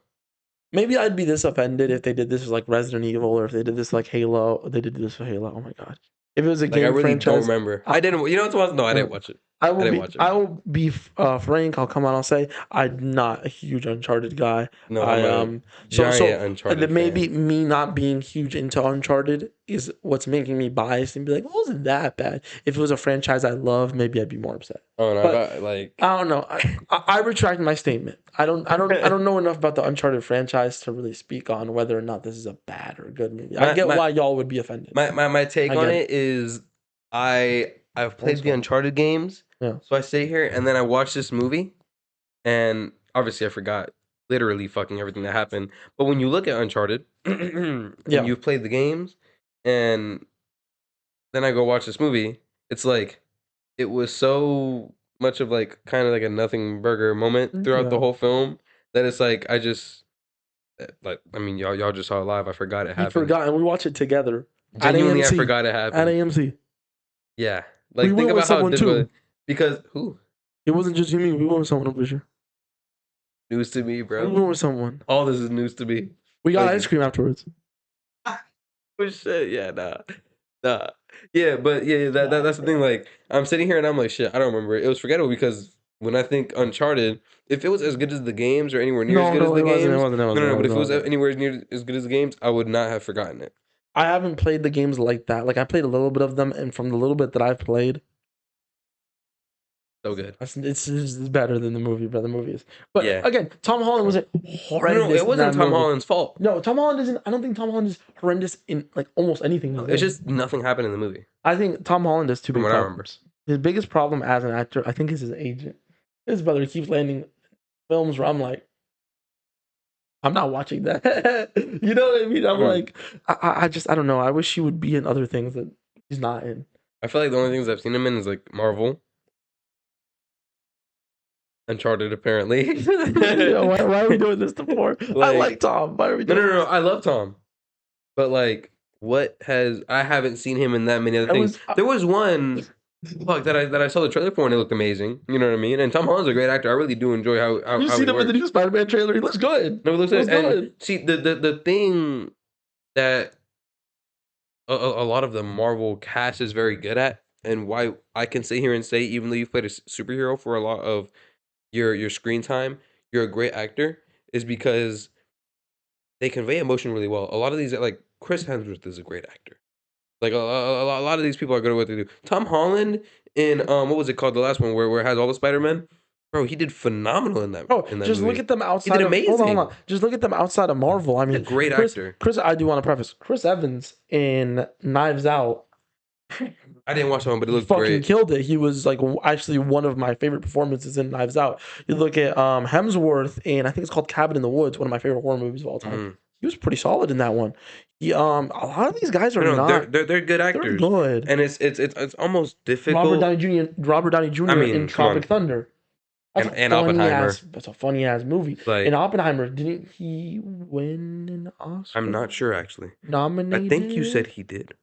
S1: Maybe I'd be this offended if they did this as like Resident Evil, or if they did this like Halo. They did this for Halo. Oh my god! If it was a game
S2: I really
S1: franchise,
S2: don't remember. I didn't. You know what? No, I didn't watch it.
S1: I will be frank. I'll come out. I'll say I'm not a huge Uncharted guy.
S2: No, I'm giant Uncharted
S1: maybe me not being huge into Uncharted is what's making me biased and be like, well, it wasn't that bad. If it was a franchise I love, maybe I'd be more upset.
S2: Oh no,
S1: but
S2: like
S1: I don't know. I retract my statement. I don't know enough about the Uncharted franchise to really speak on whether or not this is a bad or a good movie. I get why y'all would be offended.
S2: My take on it is I've played the Uncharted games.
S1: Yeah.
S2: So I sit here and then I watch this movie, and obviously I forgot literally fucking everything that happened. But when you look at Uncharted, and you've played the games, and then I go watch this movie, it's like it was so much of like kind of like a nothing burger moment throughout the whole film that it's like I mean y'all just saw it live. I forgot it happened.
S1: You forgot, and we watched it together.
S2: Genuinely, I forgot it happened
S1: at AMC.
S2: Yeah, like think about how difficult. Because who?
S1: It wasn't just you and me. We went with someone, I'm pretty sure.
S2: News to me, bro.
S1: We went with someone.
S2: All this is news to me.
S1: We got ice cream afterwards.
S2: Oh shit! Yeah, nah. Yeah, but that's the thing. Like, I'm sitting here and I'm like, shit, I don't remember. It was forgettable because when I think Uncharted, if it was as good as the games or anywhere near as good as the games, no. But if it was anywhere near as good as the games, I would not have forgotten it.
S1: I haven't played the games like that. Like, I played a little bit of them, and from the little bit that I've played,
S2: so good.
S1: It's better than the movie, but the movie is. But again, Tom Holland wasn't horrendous.
S2: No, it wasn't Tom Holland's fault.
S1: No, Tom Holland isn't. I don't think Tom Holland is horrendous in like almost anything.
S2: No, it's just nothing happened in the movie.
S1: I think Tom Holland has two big problems. His biggest problem as an actor, I think, is his agent. His brother keeps landing films where I'm like, I'm not watching that. You know what I mean? I'm like, I don't know. I wish he would be in other things that he's not in.
S2: I feel like the only things I've seen him in is like Marvel. Uncharted, apparently.
S1: Why are we doing this before? I like Tom. Why are we doing this?
S2: No. I love Tom. But like, I haven't seen him in that many other things. There was one that I saw the trailer for and it looked amazing. You know what I mean? And Tom Holland's a great actor. I really do enjoy how
S1: you seen him in the new Spider-Man trailer. He looks good.
S2: No, he looks good. And see, the thing that a lot of the Marvel cast is very good at, and why I can sit here and say, even though you've played a superhero for a lot of your screen time, you're a great actor, is because they convey emotion really well. A lot of these, like Chris Hemsworth, is a great actor. Like a lot of these people are good at what they do. Tom Holland in what was it called, the last one where it has all the Spider-Man? Bro, he did phenomenal in that.
S1: Bro, just
S2: movie.
S1: Look at them outside.
S2: He did amazing.
S1: Hold on. Just look at them outside of Marvel. I mean,
S2: a great actor.
S1: Chris, I do want to preface. Chris Evans in Knives Out
S2: I didn't watch that one, but it
S1: He
S2: looked
S1: fucking
S2: great.
S1: killed it. He was like actually one of my favorite performances in Knives Out. You look at Hemsworth, and I think it's called Cabin in the Woods, one of my favorite horror movies of all time.
S2: Mhm.
S1: He was pretty solid in that one. He a lot of these guys are
S2: No,
S1: not.
S2: they're good
S1: They're
S2: actors,
S1: good.
S2: and it's almost
S1: Robert
S2: difficult.
S1: Downey Jr. Robert Downey
S2: I
S1: Jr. in
S2: mean, come
S1: Tropic
S2: on,
S1: Thunder. That's a
S2: and
S1: funny ass.
S2: Oppenheimer.
S1: That's a funny ass movie. In
S2: Like,
S1: Oppenheimer, didn't he win an
S2: I'm
S1: Oscar?
S2: not sure actually. I think you said
S1: Nominated?
S2: he did.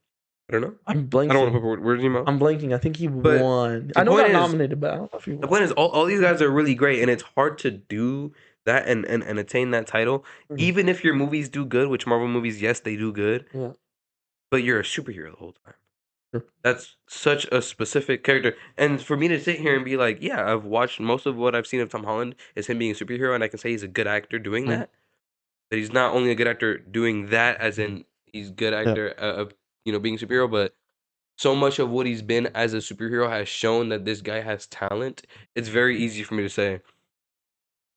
S2: I don't know.
S1: I'm
S2: I don't want to
S1: blanking.
S2: put words in your mouth.
S1: I'm blanking. I think he
S2: But
S1: won.
S2: the
S1: I know
S2: point
S1: got
S2: is,
S1: nominated, but I don't know if he
S2: the
S1: won.
S2: point is, all these guys are really great, and it's hard to do that and attain that title.
S1: Mhm.
S2: Even if your movies do good, which Marvel movies, yes, they do good,
S1: Yeah.
S2: but you're a superhero the whole time.
S1: Sure.
S2: That's such a specific character. And for me to sit here and be like, yeah, I've watched most of what I've seen of Tom Holland is him being a superhero, and I can say he's a good actor doing
S1: Mm.
S2: that. But he's not only a good actor doing that, as in he's a good
S1: Yeah.
S2: actor of being a superhero, but so much of what he's been as a superhero has shown that this guy has talent. It's very easy for me to say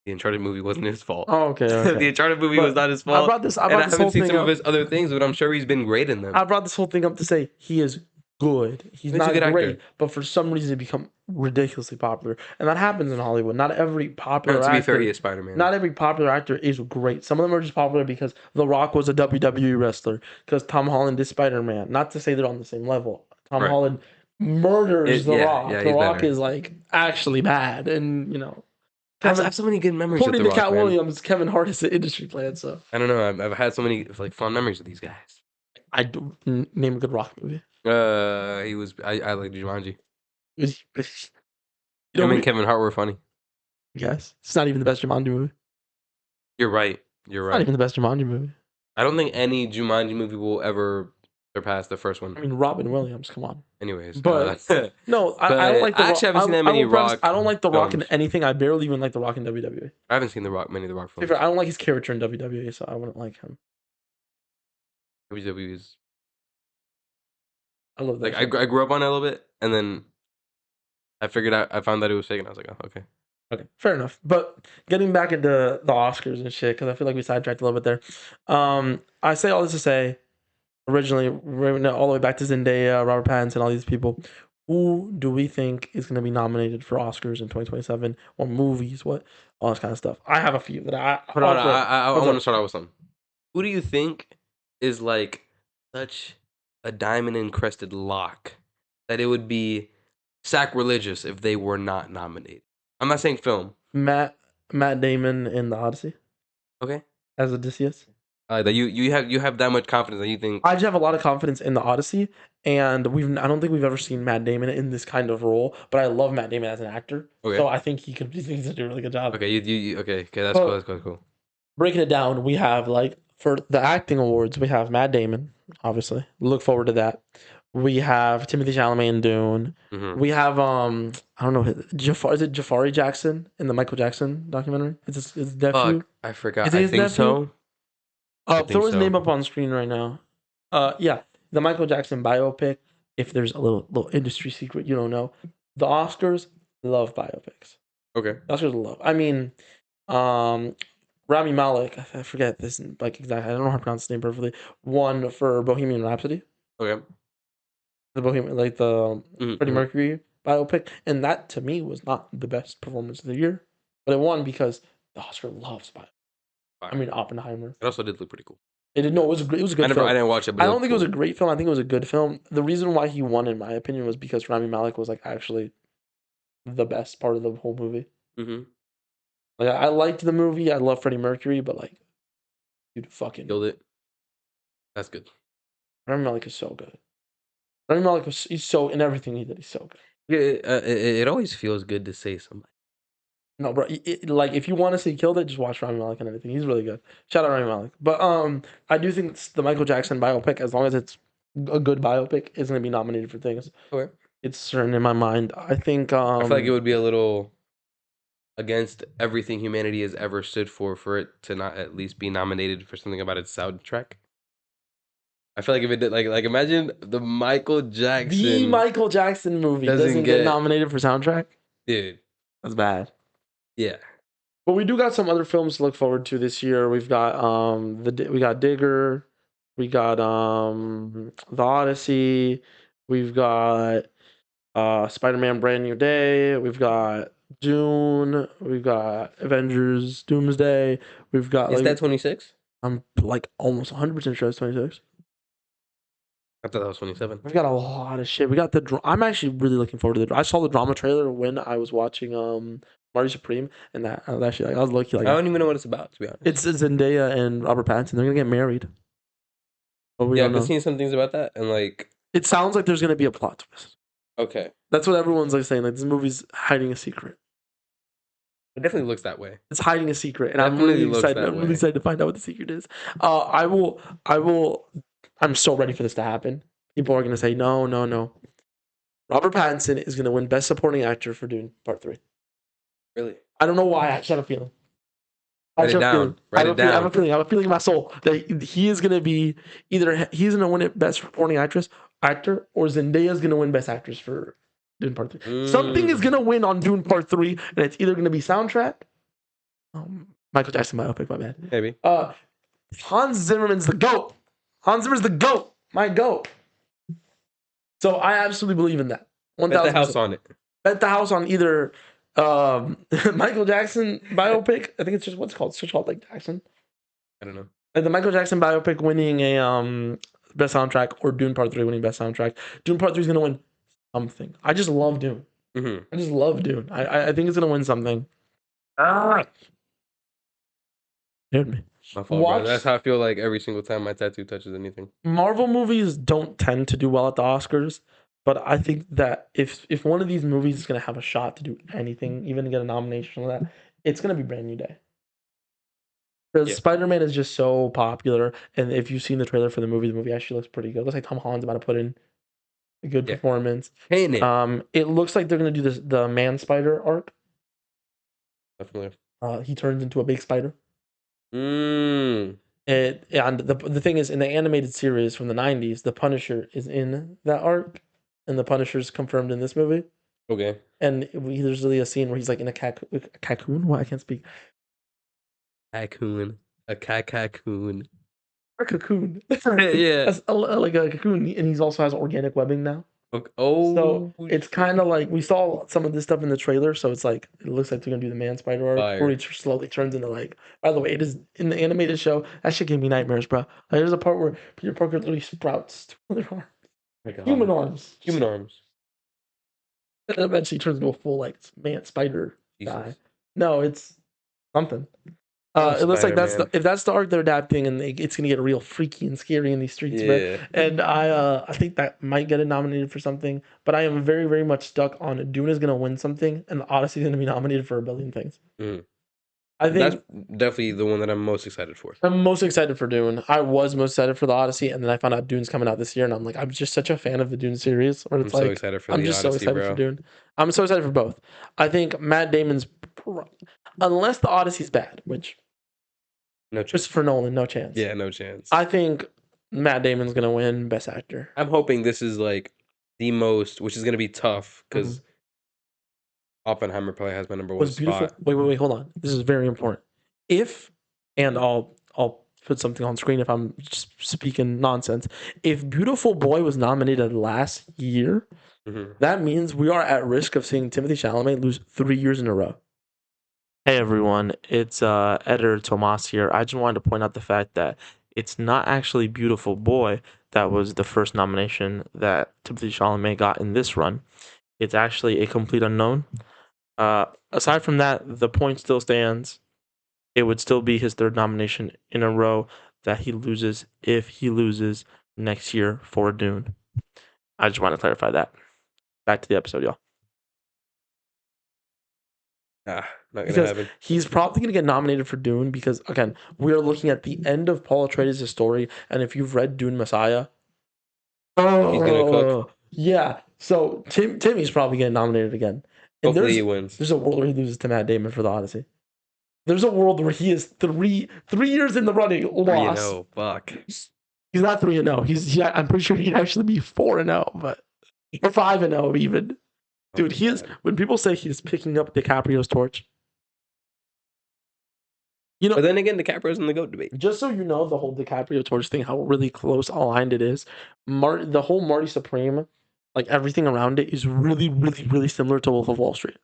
S2: the Uncharted movie wasn't his fault.
S1: Oh, okay,
S2: The
S1: okay.
S2: Uncharted movie was
S1: But
S2: not his
S1: I
S2: fault,
S1: brought this. I
S2: and
S1: brought
S2: I
S1: this
S2: haven't
S1: whole
S2: seen
S1: thing
S2: some of
S1: up.
S2: his other things, but I'm sure he's been great in them.
S1: I brought this whole thing up to say he is good. He's
S2: He's a
S1: not
S2: good
S1: great,
S2: actor.
S1: but for some reason he become ridiculously popular, and that happens in Hollywood. Not every popular
S2: To be fair, he
S1: actor.
S2: is Spider-Man.
S1: Not every popular actor is great. Some of them are just popular because The Rock was a WWE wrestler. Because Tom Holland is Spider-Man. Not to say they're on the same level. Tom
S2: Right.
S1: Holland murders The
S2: Yeah,
S1: Rock. The
S2: he's
S1: Rock
S2: better.
S1: is like actually bad, and
S2: I
S1: Kevin.
S2: have so many good memories with
S1: According
S2: The
S1: to
S2: Rock,
S1: Cat
S2: man.
S1: Williams, Kevin Hart is an industry plan. So
S2: I don't know. I've had so many like fond memories with these guys.
S1: I do name a good Rock movie.
S2: He was. I like Jumanji.
S1: You
S2: Him
S1: know,
S2: and Kevin Hart were funny.
S1: yes, it's not even the best Jumanji movie.
S2: You're right. You're
S1: It's not
S2: right.
S1: even the best Jumanji movie.
S2: I don't think any Jumanji movie will ever surpass the first one.
S1: I mean, Robin Williams, come on.
S2: Anyways,
S1: But no, I don't
S2: but
S1: like the
S2: I
S1: Rock.
S2: actually haven't seen that
S1: I
S2: many
S1: will preface,
S2: Rock
S1: I don't like the Rock in
S2: films.
S1: anything. I barely even like the Rock in WWE.
S2: I haven't seen many of the Rock
S1: To be
S2: films.
S1: fair, I don't like his character in WWE, so I wouldn't like him.
S2: WWE is
S1: I love that.
S2: like I grew up on it a little bit, and then I found that it was fake, and I was like, oh, okay.
S1: Okay, fair enough. But getting back into the Oscars and shit, because I feel like we sidetracked a little bit there. I say all this to say, originally, all the way back to Zendaya, Robert Pattinson, all these people. Who do we think is going to be nominated for Oscars in 2027 or movies? What all this kind of stuff. I have a few that I.
S2: Hold on,
S1: Off rip.
S2: I
S1: What's
S2: want to
S1: up?
S2: start out with something. Who do you think is like such a diamond encrusted lock that it would be sacrilegious if they were not nominated? I'm not saying film.
S1: Matt Damon in the Odyssey
S2: Okay.
S1: as Odysseus.
S2: That you have that much confidence that you think.
S1: I just have a lot of confidence in the Odyssey, and I don't think we've ever seen Matt Damon in this kind of role. But I love Matt Damon as an actor,
S2: Okay.
S1: so I think he's gonna do a really good job.
S2: Okay, okay, that's cool. That's cool.
S1: Breaking it down, we have like for the acting awards, we have Matt Damon, obviously. Look forward to that. We have Timothy Chalamet in Dune.
S2: Mm-hmm.
S1: We have I don't know, is it Jafari Jackson in the Michael Jackson documentary? It's his nephew.
S2: Fuck, I forgot.
S1: Is it
S2: I
S1: his
S2: think
S1: nephew?
S2: so.
S1: Throw his name up on screen right now. Yeah, the Michael Jackson biopic. If there's a little industry secret you don't know, the Oscars love biopics.
S2: Okay.
S1: The Oscars love. I mean, Rami Malek. I forget this like exactly. I don't know how to pronounce his name perfectly. Won for Bohemian Rhapsody.
S2: Okay.
S1: The Bohemian, like the
S2: Mm-hmm.
S1: Freddie Mercury biopic, and that to me was not the best performance of the year, but it won because the Oscar loves biopics. I mean, Oppenheimer.
S2: It also did look pretty cool.
S1: It did. No, it was a good film.
S2: I didn't watch it, but
S1: I don't think it was a great film. I think it was a good film. The reason why he won, in my opinion, was because Rami Malek was like actually the best part of the whole movie.
S2: Mm-hmm.
S1: Like I liked the movie. I love Freddie Mercury, but like, dude, fucking
S2: Killed it. That's good.
S1: Rami Malek is so good. Rami Malek he's so in everything he did. He's so good.
S2: Yeah, it always feels good to say somebody.
S1: No, bro. Like if you want to see he killed it, just watch Rami Malek and everything. He's really good. Shout out Rami Malek. But I do think the Michael Jackson biopic, as long as it's a good biopic, is going to be nominated for things.
S2: Okay.
S1: It's certain in my mind. I think.
S2: I feel like it would be a little against everything humanity has ever stood for it to not at least be nominated for something about its soundtrack. I feel like if it did, like imagine the Michael Jackson
S1: movie doesn't get nominated for soundtrack.
S2: Dude,
S1: that's bad.
S2: Yeah.
S1: But we do got some other films to look forward to this year. We've got we got Digger, we got the Odyssey, We've got Spider-Man: Brand New Day. We've got Dune. We've got Avengers: Doomsday. We've got
S2: Is
S1: like
S2: that 26?
S1: I'm like almost 100% sure it's 26.
S2: I thought that was 27.
S1: We've got a lot of shit. We got I'm actually really looking forward to I saw the drama trailer when I was watching Marty Supreme, and that I was actually like I was lucky like
S2: I don't even know what it's about, to be honest.
S1: it's Zendaya and Robert Pattinson. They're gonna get married, but we
S2: Yeah,
S1: don't
S2: I've been
S1: know.
S2: seeing some things about that, and like,
S1: It sounds like there's gonna be a plot twist.
S2: okay,
S1: That's what everyone's like saying. Like this movie's hiding a secret.
S2: it definitely looks that way.
S1: It's hiding a secret, and I'm
S2: Definitely
S1: really
S2: looks
S1: excited.
S2: that
S1: I'm really
S2: way.
S1: excited to find out what the secret is. I will. I will. I'm so ready for this to happen. People are gonna say no, no, no. Robert Pattinson is gonna win Best Supporting Actor for Dune Part 3.
S2: Really?
S1: I don't know why. I just have a feeling. I
S2: Write
S1: just
S2: it
S1: have a feeling.
S2: down. Write it
S1: I have a
S2: down.
S1: feeling. I have a feeling in my soul that he is gonna be either he's gonna win it Best Supporting Actor, or Zendaya is gonna win Best Actress for Dune Part 3. Something is gonna win on Dune Part 3, and it's either gonna be soundtrack. Michael Jackson biopic, my bad.
S2: Maybe.
S1: Hans Zimmerman's the GOAT. Hans Zimmer's the GOAT. My GOAT. So I absolutely believe in that.
S2: Bet the
S1: 1000%.
S2: house on it.
S1: Bet the house on either Michael Jackson biopic. I think it's just what's it called. It's just called like Jackson.
S2: I don't know.
S1: Like the Michael Jackson biopic winning a best soundtrack, or Dune Part 3 winning best soundtrack. Dune Part 3 is gonna win something. I just love Dune.
S2: Mm-hmm.
S1: I just love Dune. I think it's gonna win something. Scared me.
S2: My fault, bro. That's how I feel like every single time my tattoo touches anything.
S1: Marvel movies don't tend to do well at the Oscars, but I think that if one of these movies is gonna have a shot to do anything, even to get a nomination for that, it's gonna be Brand New Day. Because
S2: Yeah.
S1: Spider-Man is just so popular, and if you've seen the trailer for the movie actually looks pretty good. It looks like Tom Holland's about to put in a good performance.
S2: Paint it.
S1: It looks like they're gonna do the Man Spider arc.
S2: Definitely.
S1: He turns into a big spider.
S2: Mm.
S1: And the thing is, in the animated series from the 90s, the Punisher is in that arc, and the Punisher's confirmed in this movie.
S2: Okay.
S1: And there's really a scene where he's like in a cocoon. What? I can't speak.
S2: Cocoon. A cocoon.
S1: A cocoon.
S2: Yeah.
S1: Like a cocoon, and he also has organic webbing now.
S2: Okay. Oh.
S1: So it's kind of like we saw some of this stuff in the trailer. So it's like it looks like they're gonna do the Man Spider arc,
S2: Fire.
S1: where he slowly turns into like. By the way, it is in the animated show. That shit gave me nightmares, bro. Like, there's a part where Peter Parker literally sprouts 2 other arms, human arms,
S2: Human arms.
S1: and then eventually turns into a full like man spider guy.
S2: Jesus.
S1: No, it's something.
S2: Oh,
S1: It looks like
S2: Spider-Man.
S1: if that's the arc they're adapting, and it's gonna get real freaky and scary in these streets,
S2: Yeah.
S1: bro. And I think that might get it nominated for something, but I am very very much stuck on Dune is gonna win something, and Odyssey is gonna be nominated for a billion things.
S2: Mm.
S1: I think
S2: That's definitely the one that I'm most excited for.
S1: I'm most excited for Dune. I was most excited for the Odyssey, and then I found out Dune's coming out this year, and I'm like, I'm just such a fan of the Dune series. Where it's
S2: I'm
S1: like,
S2: so excited for
S1: I'm
S2: the
S1: just so
S2: Odyssey,
S1: excited
S2: bro.
S1: for Dune. I'm so excited for both. I think Matt Damon's, unless the Odyssey's bad, which
S2: No chance.
S1: Christopher Nolan, no chance.
S2: Yeah, no chance.
S1: I think Matt Damon's gonna win Best Actor.
S2: I'm hoping this is like the most, which is gonna be tough because Oppenheimer probably has my number one
S1: Was beautiful.
S2: spot.
S1: Wait, hold on. This is very important. And I'll put something on screen if I'm just speaking nonsense. If Beautiful Boy was nominated last year, that means we are at risk of seeing Timothée Chalamet lose 3 years in a row. Hey everyone, it's editor Tomas here. I just wanted to point out the fact that it's not actually Beautiful Boy that was the first nomination that Timothée Chalamet got in this run. It's actually A Complete Unknown. Aside from that, the point still stands. It would still be his 3rd nomination in a row that he loses if he loses next year for Dune. I just want to clarify that. Back to the episode, y'all.
S2: Not gonna happen.
S1: He's probably gonna get nominated for Dune because again, we are looking at the end of Paul Atreides' story, and if you've read Dune Messiah,
S2: He's gonna cook.
S1: Yeah. So Timmy's probably getting nominated again. And
S2: Hopefully he wins.
S1: There's a world where he loses to Matt Damon for the Odyssey. There's a world where he is three years in the running lost.
S2: 3-0, fuck.
S1: He's not 3-0. I'm pretty sure he'd actually be 4-0, but or 5-0 even. Dude, he is. When people say he's picking up DiCaprio's torch, you know.
S2: But then again, DiCaprio's in the GOAT debate.
S1: Just so you know, the whole DiCaprio torch thing, how really close aligned it is. The whole Marty Supreme like everything around it is really, really, really similar to Wolf of Wall Street.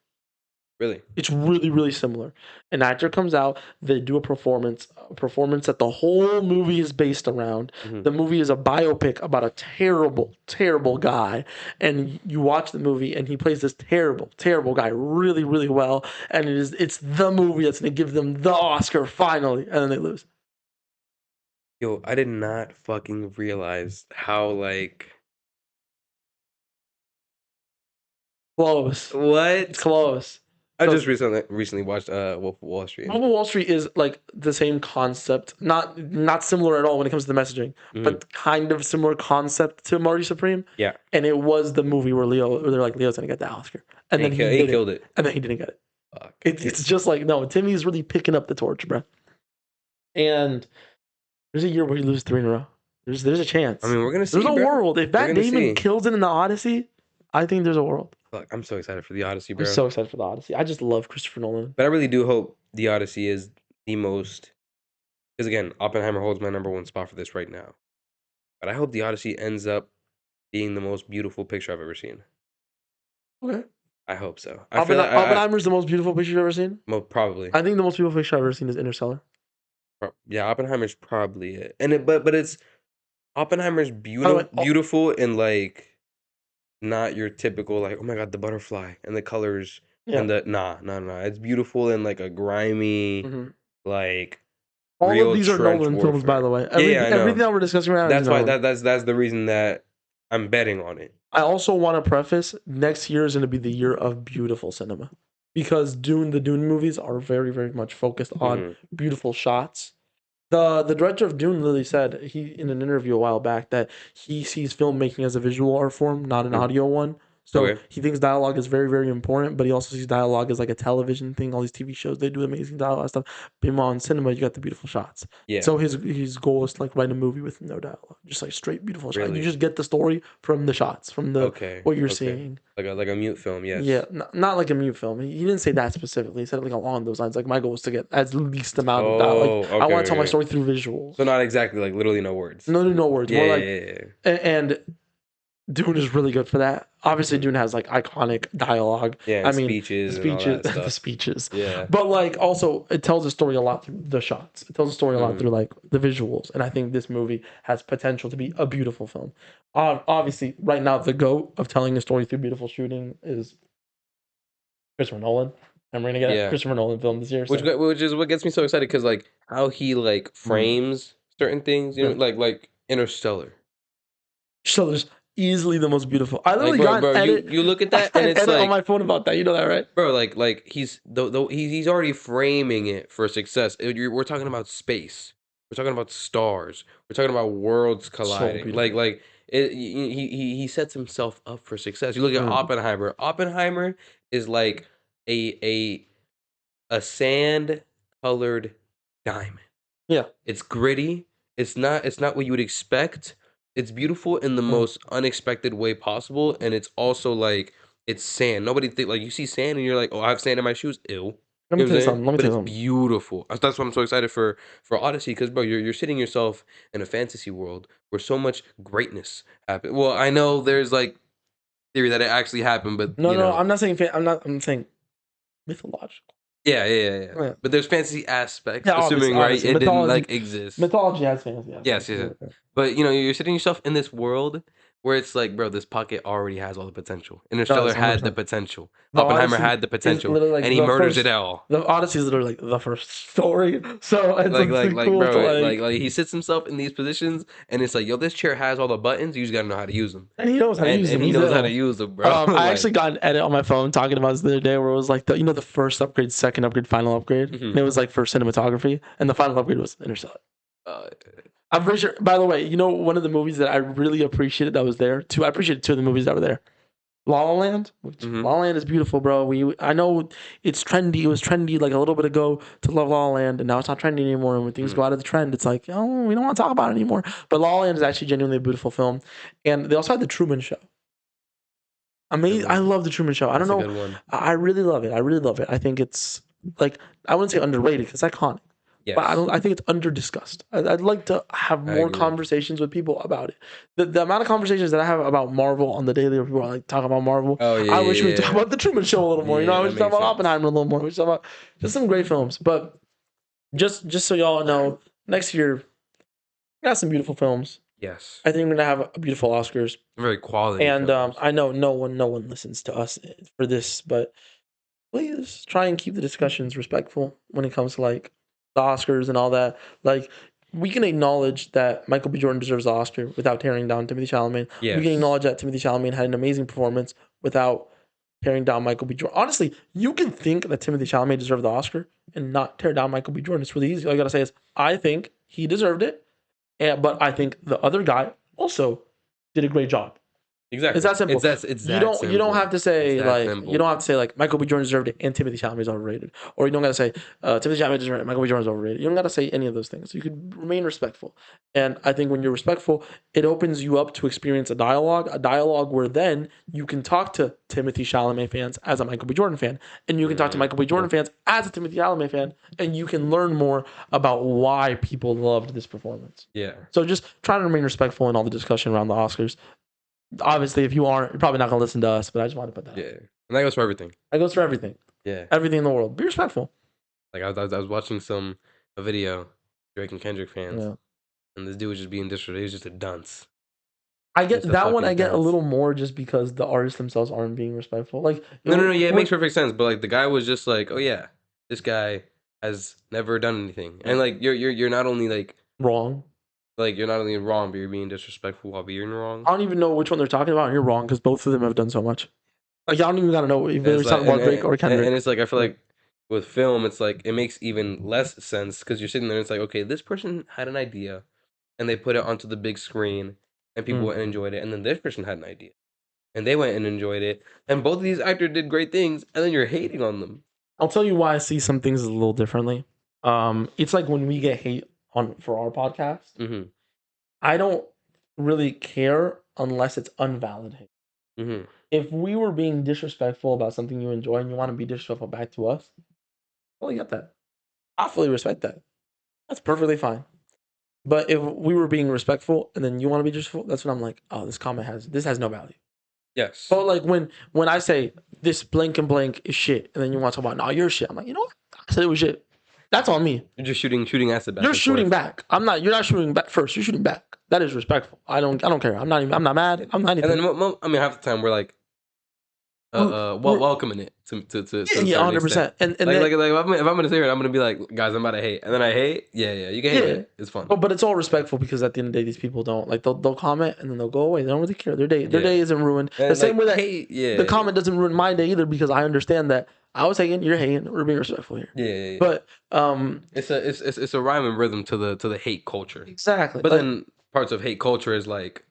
S2: Really?
S1: It's really, really similar. An actor comes out, they do a performance that the whole movie is based around.
S2: Mhm.
S1: The movie is a biopic about a terrible, terrible guy. And you watch the movie and he plays this terrible, terrible guy really, really well. And it's the movie that's gonna give them the Oscar finally, and then they lose.
S2: Yo, I did not fucking realize how like
S1: Close. It's
S2: what?
S1: close.
S2: I
S1: So
S2: just recently watched Wolf of Wall Street.
S1: Wolf of Wall Street is like the same concept, not similar at all when it comes to the messaging, but kind of similar concept to Marty Supreme.
S2: Yeah.
S1: And it was the movie where they're like, Leo's gonna get the Oscar, and then
S2: he killed it.
S1: and then he didn't get it.
S2: Fuck.
S1: It's just like, no, Timmy's really picking up the torch, bro. And there's a year where he loses 3 in a row. There's a chance.
S2: I mean, we're gonna see.
S1: There's a world if Matt Damon
S2: see.
S1: kills it in the Odyssey. I think there's a world.
S2: Fuck, I'm so excited for the Odyssey, bro.
S1: I'm so excited for the Odyssey. I just love Christopher Nolan.
S2: But I really do hope the Odyssey is the most. Because again, Oppenheimer holds my #1 spot for this right now. But I hope the Odyssey ends up being the most beautiful picture I've ever seen.
S1: Okay.
S2: I hope so.
S1: Oppenheimer's the most beautiful picture you've ever seen?
S2: Probably.
S1: I think the most beautiful picture I've ever seen is Interstellar.
S2: Yeah, Oppenheimer's probably it. And but it's Oppenheimer's beautiful and like not your typical like, oh my god, the butterfly and the colors and the nah. It's beautiful and like a grimy like
S1: all
S2: real
S1: of these are Nolan films, by the way. Everything that we're discussing right now.
S2: That's why that's the reason that I'm betting on it.
S1: I also want to preface, next year is going to be the year of beautiful cinema. Because the Dune movies are very, very much focused on beautiful shots. The director of Dune literally said in an interview a while back that he sees filmmaking as a visual art form, not an audio one. So he thinks dialogue is very, very important, but he also sees dialogue as like a television thing. All these TV shows, they do amazing dialogue stuff. Meanwhile, in cinema, you got the beautiful shots.
S2: Yeah.
S1: So his goal is to like write a movie with no dialogue, just like straight beautiful shots.
S2: Really?
S1: You just get the story from the shots, from what you're seeing.
S2: Like a mute film, yes.
S1: Yeah, not like a mute film. He didn't say that specifically. He said like along those lines. Like my goal is to get as least amount of dialogue. Like I want to tell my story through visuals.
S2: So not exactly like literally no words.
S1: No words. More like and Dune is really good for that. Obviously, Dune has like iconic dialogue.
S2: Yeah, I mean, speeches,
S1: the speeches.
S2: Yeah,
S1: but like also, it tells a story a lot through the shots. It tells a story a lot through like the visuals, and I think this movie has potential to be a beautiful film. Obviously, right now the GOAT of telling a story through beautiful shooting is Christopher Nolan. And we're gonna get a Christopher Nolan film this year,
S2: which is what gets me so excited because like how he like frames certain things, you know, like Interstellar.
S1: So there's easily the most beautiful. I literally got
S2: bro,
S1: edit.
S2: You look at that and it's like
S1: on my phone about that. You know that, right?
S2: Bro, like he's he's already framing it for success. We're talking about space. We're talking about stars. We're talking about worlds colliding. He sets himself up for success. You look at Oppenheimer. Oppenheimer is like a sand colored diamond.
S1: Yeah,
S2: it's gritty. It's not what you would expect. It's beautiful in the most unexpected way possible, and it's also like it's sand. Nobody think like you see sand and you're like, oh, I have sand in my shoes. Ew.
S1: Let me tell you something.
S2: But it's beautiful. That's why I'm so excited for Odyssey because bro, you're sitting yourself in a fantasy world where so much greatness happens. Well, I know there's like theory that it actually happened, but
S1: no, I'm not saying. I'm saying mythological.
S2: Yeah. But there's fantasy aspects, assuming right it didn't like exist.
S1: Mythology has fantasy aspects.
S2: Yes. But you're sitting yourself in this world where it's like, bro, this pocket already has all the potential. Interstellar had the potential. Oppenheimer had the potential, and he murders it all.
S1: The Odyssey is literally like the first story. So it's cool
S2: bro, he sits himself in these positions, and it's like, yo, this chair has all the buttons. You just gotta know how to use them.
S1: And he knows how to use them.
S2: And he knows how to use them, bro.
S1: I actually got an edit on my phone talking about this the other day, where it was like the first upgrade, second upgrade, final upgrade. And it was like for cinematography, and the final upgrade was Interstellar. I'm pretty sure. By the way, one of the movies that I really appreciated that was there. I appreciated 2 of the movies that were there. La La Land. La La Land is beautiful, bro. I know it's trendy. It was trendy like a little bit ago to love La La Land, and now it's not trendy anymore. And when things go out of the trend, it's like, oh, we don't want to talk about it anymore. But La La Land is actually genuinely a beautiful film. And they also had The Truman Show. Amazing. I love The Truman Show. I don't know.
S2: Good one.
S1: I really love it. I think it's like, I wouldn't say underrated because it's iconic. But
S2: Yes,
S1: I think it's under discussed. I'd like to have
S2: I
S1: more
S2: agree.
S1: conversations with people about it. The amount of conversations that I have about Marvel on the daily, where people are like talking about Marvel.
S2: Oh yeah,
S1: I wish we
S2: yeah,
S1: would talk
S2: yeah.
S1: about the Truman Show a little more. You know,
S2: Yeah,
S1: I
S2: that
S1: wish we talk
S2: makes
S1: about
S2: sense.
S1: Oppenheimer a little more. We should talk about just some great films. But just so y'all know, next year we got some beautiful films.
S2: Yes,
S1: I think we're gonna have a beautiful Oscars.
S2: very quality
S1: And
S2: films.
S1: I know no one listens to us for this, but please try and keep the discussions respectful when it comes to like the Oscars and all that. Like we can acknowledge that Michael B. Jordan deserves the Oscar without tearing down Timothy Chalamet. We can
S2: Yes,
S1: acknowledge that Timothy Chalamet had an amazing performance without tearing down Michael B. Jordan. Honestly, you can think that Timothy Chalamet deserved the Oscar and not tear down Michael B. Jordan. It's really easy. All you gotta say is, I think he deserved it, but I think the other guy also did a great job. It's
S2: exactly.
S1: that simple.
S2: It's
S1: You
S2: that
S1: don't
S2: simple.
S1: have to
S2: It's
S1: say
S2: that
S1: like
S2: simple.
S1: Michael B. Jordan deserved it and Timothy Chalamet is overrated, or you don't gotta say Timothy Chalamet deserved it, Michael B. Jordan is overrated. You don't gotta say any of those things. You could remain respectful, and I think when you're respectful, it opens you up to experience a dialogue where then you can talk to Timothy Chalamet fans as a Michael B. Jordan fan, and you can talk to Michael B. Jordan fans as a Timothy Chalamet fan, and you can learn more about why people loved this performance.
S2: Yeah,
S1: So just try to remain respectful in all the discussion around the Oscars. Obviously, if you aren't, you're probably not gonna listen to us. But I just want to put that
S2: yeah,
S1: out.
S2: and that goes for everything.
S1: That goes for everything,
S2: Yeah,
S1: everything in the world. Be respectful.
S2: like I was watching a video, Drake and Kendrick fans,
S1: Yeah,
S2: and this dude was just being disrespectful. He was just a dunce.
S1: I get
S2: Just a
S1: that one. I
S2: fucking
S1: get a
S2: dunce.
S1: little more just because the artists themselves aren't being respectful. Like
S2: No. Yeah, it makes perfect sense. But like the guy was just like, oh yeah, this guy has never done anything, and like you're not only
S1: wrong.
S2: like you're not only wrong, but you're being disrespectful while being wrong.
S1: I don't even know which one they're talking about. And you're wrong because both of them have done so much. Like I don't even gotta know if
S2: And
S1: they're
S2: it's like
S1: talking about Drake or Kendrick.
S2: and it's like I feel
S1: Yeah.
S2: like with film, it's like it makes even less sense because you're sitting there. And it's like okay, this person had an idea, and they put it onto the big screen, and people went and enjoyed it, and then this person had an idea, and they went and enjoyed it, and both of these actors did great things, and then you're hating on them.
S1: I'll tell you why I see some things a little differently. It's like when we get hate on for our podcast.
S2: Mm-hmm.
S1: I don't really care unless it's unvalidated.
S2: Mm-hmm.
S1: If we were being disrespectful about something you enjoy and you want to be disrespectful back to us, totally get that. I fully respect that. That's perfectly fine. But if we were being respectful and then you want to be disrespectful, that's when I'm like, oh, this has no value.
S2: Yes.
S1: But like when I say this blank and blank is shit, and then you want to talk about no, you're shit. I'm like, you know what? I said it was shit. That's on me.
S2: You're just shooting acid back.
S1: You're
S2: and
S1: shooting
S2: forth.
S1: back. I'm not. You're not shooting back first. You're shooting back. That is respectful. I don't care. I'm not mad. I'm not anything.
S2: And then I mean, half the time we're like, welcoming it to a certain
S1: 100%.
S2: extent.
S1: And
S2: like
S1: then,
S2: if I'm gonna say it, I'm gonna be like, guys, I'm about to hate, and then I hate. Yeah, you can hate it. It's fun.
S1: but it's all respectful because at the end of the day, these people don't like they'll comment and then they'll go away. They don't really care. Their day isn't ruined.
S2: And
S1: the same way that
S2: the
S1: comment doesn't ruin my day either because I understand that I was hating, you're hating. We're being respectful here.
S2: Yeah.
S1: But
S2: it's a rhyme and rhythm to the hate culture.
S1: Exactly.
S2: But then parts of hate culture is like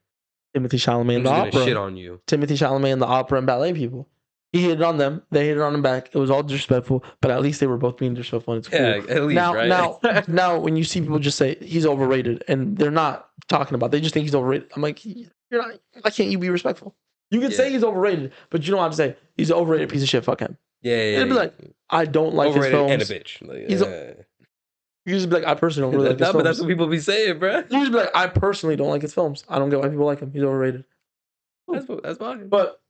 S1: Timothy Chalamet
S2: I'm
S1: and the
S2: just gonna
S1: opera.
S2: shit on you.
S1: Timothy Chalamet and the opera and ballet people. He hated on them. They hated on him back. It was all disrespectful, but at least they were both being disrespectful. And it's cool.
S2: Yeah, at least right.
S1: Now, when you see people just say he's overrated, and they're not talking about, they just think he's overrated. I'm like, you're not. Why can't you be respectful? You can say he's overrated, but you don't have to say he's an overrated piece of shit. Fuck him.
S2: Yeah.
S1: It'd be like, I don't like his films.
S2: And a bitch. Like,
S1: You just be like, I personally don't really like his films.
S2: But that's what people be saying, bro.
S1: You just be like, I personally don't like his films. I don't get why people like him. He's overrated.
S2: That's fine.
S1: But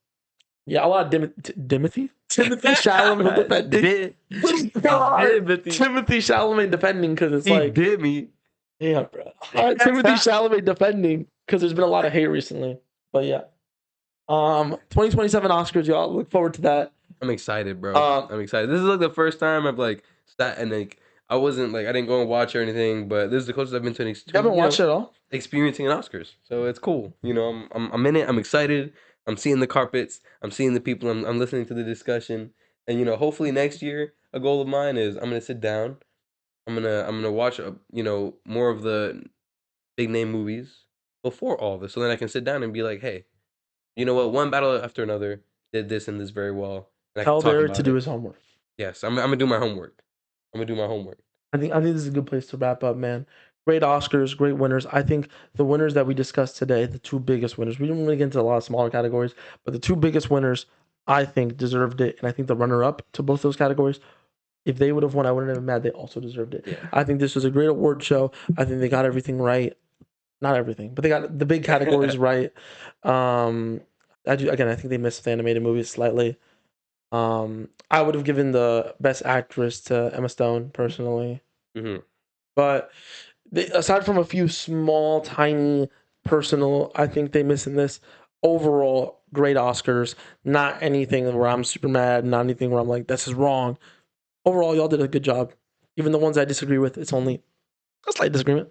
S1: yeah, a lot of Timothy Chalamet defending. Timothy Chalamet defending because it's like
S2: bit me.
S1: Yeah, bro. Timothy Chalamet defending because there's been a lot of hate recently. But yeah, 2027 Oscars, y'all. Look forward to that.
S2: I'm excited, bro. I'm excited. This is like the first time I've like sat and like I wasn't like I didn't go and watch or anything, but this is the closest I've been to an experience.
S1: You haven't watched it at all?
S2: Experiencing an Oscars, so it's cool. You know, I'm in it. I'm excited. I'm seeing the carpets. I'm seeing the people. I'm listening to the discussion, and you know, hopefully next year, a goal of mine is I'm gonna sit down. I'm gonna watch more of the big name movies before all this, so then I can sit down and be like, hey, you know what? One battle after another did this and this very well. And
S1: Tell Derrick to do his homework.
S2: Yes, I'm gonna do my homework. I'm gonna do my homework.
S1: I think this is a good place to wrap up, man. Great Oscars, great winners. I think the winners that we discussed today, the two biggest winners, we didn't really get into a lot of smaller categories, but the two biggest winners, I think, deserved it. And I think the runner-up to both those categories If they would have won, I wouldn't have been mad. They also deserved it.
S2: Yeah.
S1: I think this was a great award show. I think they got everything right. Not everything, but they got the big categories right. I think they missed the animated movies slightly. I would have given the best actress to Emma Stone personally, but aside from a few small, tiny, personal, I think they missed in this. Overall, great Oscars. Not anything where I'm super mad. Not anything where I'm like, this is wrong. Overall, y'all did a good job. Even the ones I disagree with, it's only a slight disagreement.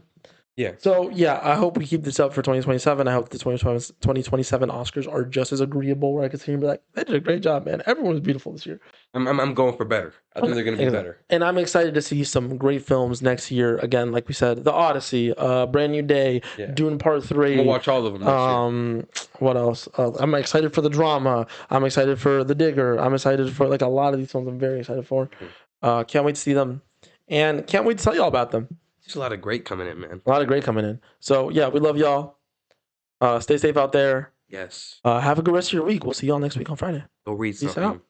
S2: Yeah.
S1: So, yeah, I hope we keep this up for 2027. I hope the 2027 Oscars are just as agreeable, where I can see and be like, they did a great job, man. Everyone was beautiful this year.
S2: I'm going for better. I think they're going to be better.
S1: And I'm excited to see some great films next year. Again, like we said, The Odyssey, Brand New Day, Dune Part 3.
S2: I'm going to watch all of them next year.
S1: What else? I'm excited for the drama. I'm excited for The Digger. I'm excited for like a lot of these films I'm very excited for. Can't wait to see them. And can't wait to tell y'all about them.
S2: There's a lot of great coming in, man.
S1: A lot of great coming in. So, yeah, we love y'all. Stay safe out there.
S2: Yes.
S1: Have a good rest of your week. We'll see y'all next week on Friday.
S2: Go read something.
S1: Peace out.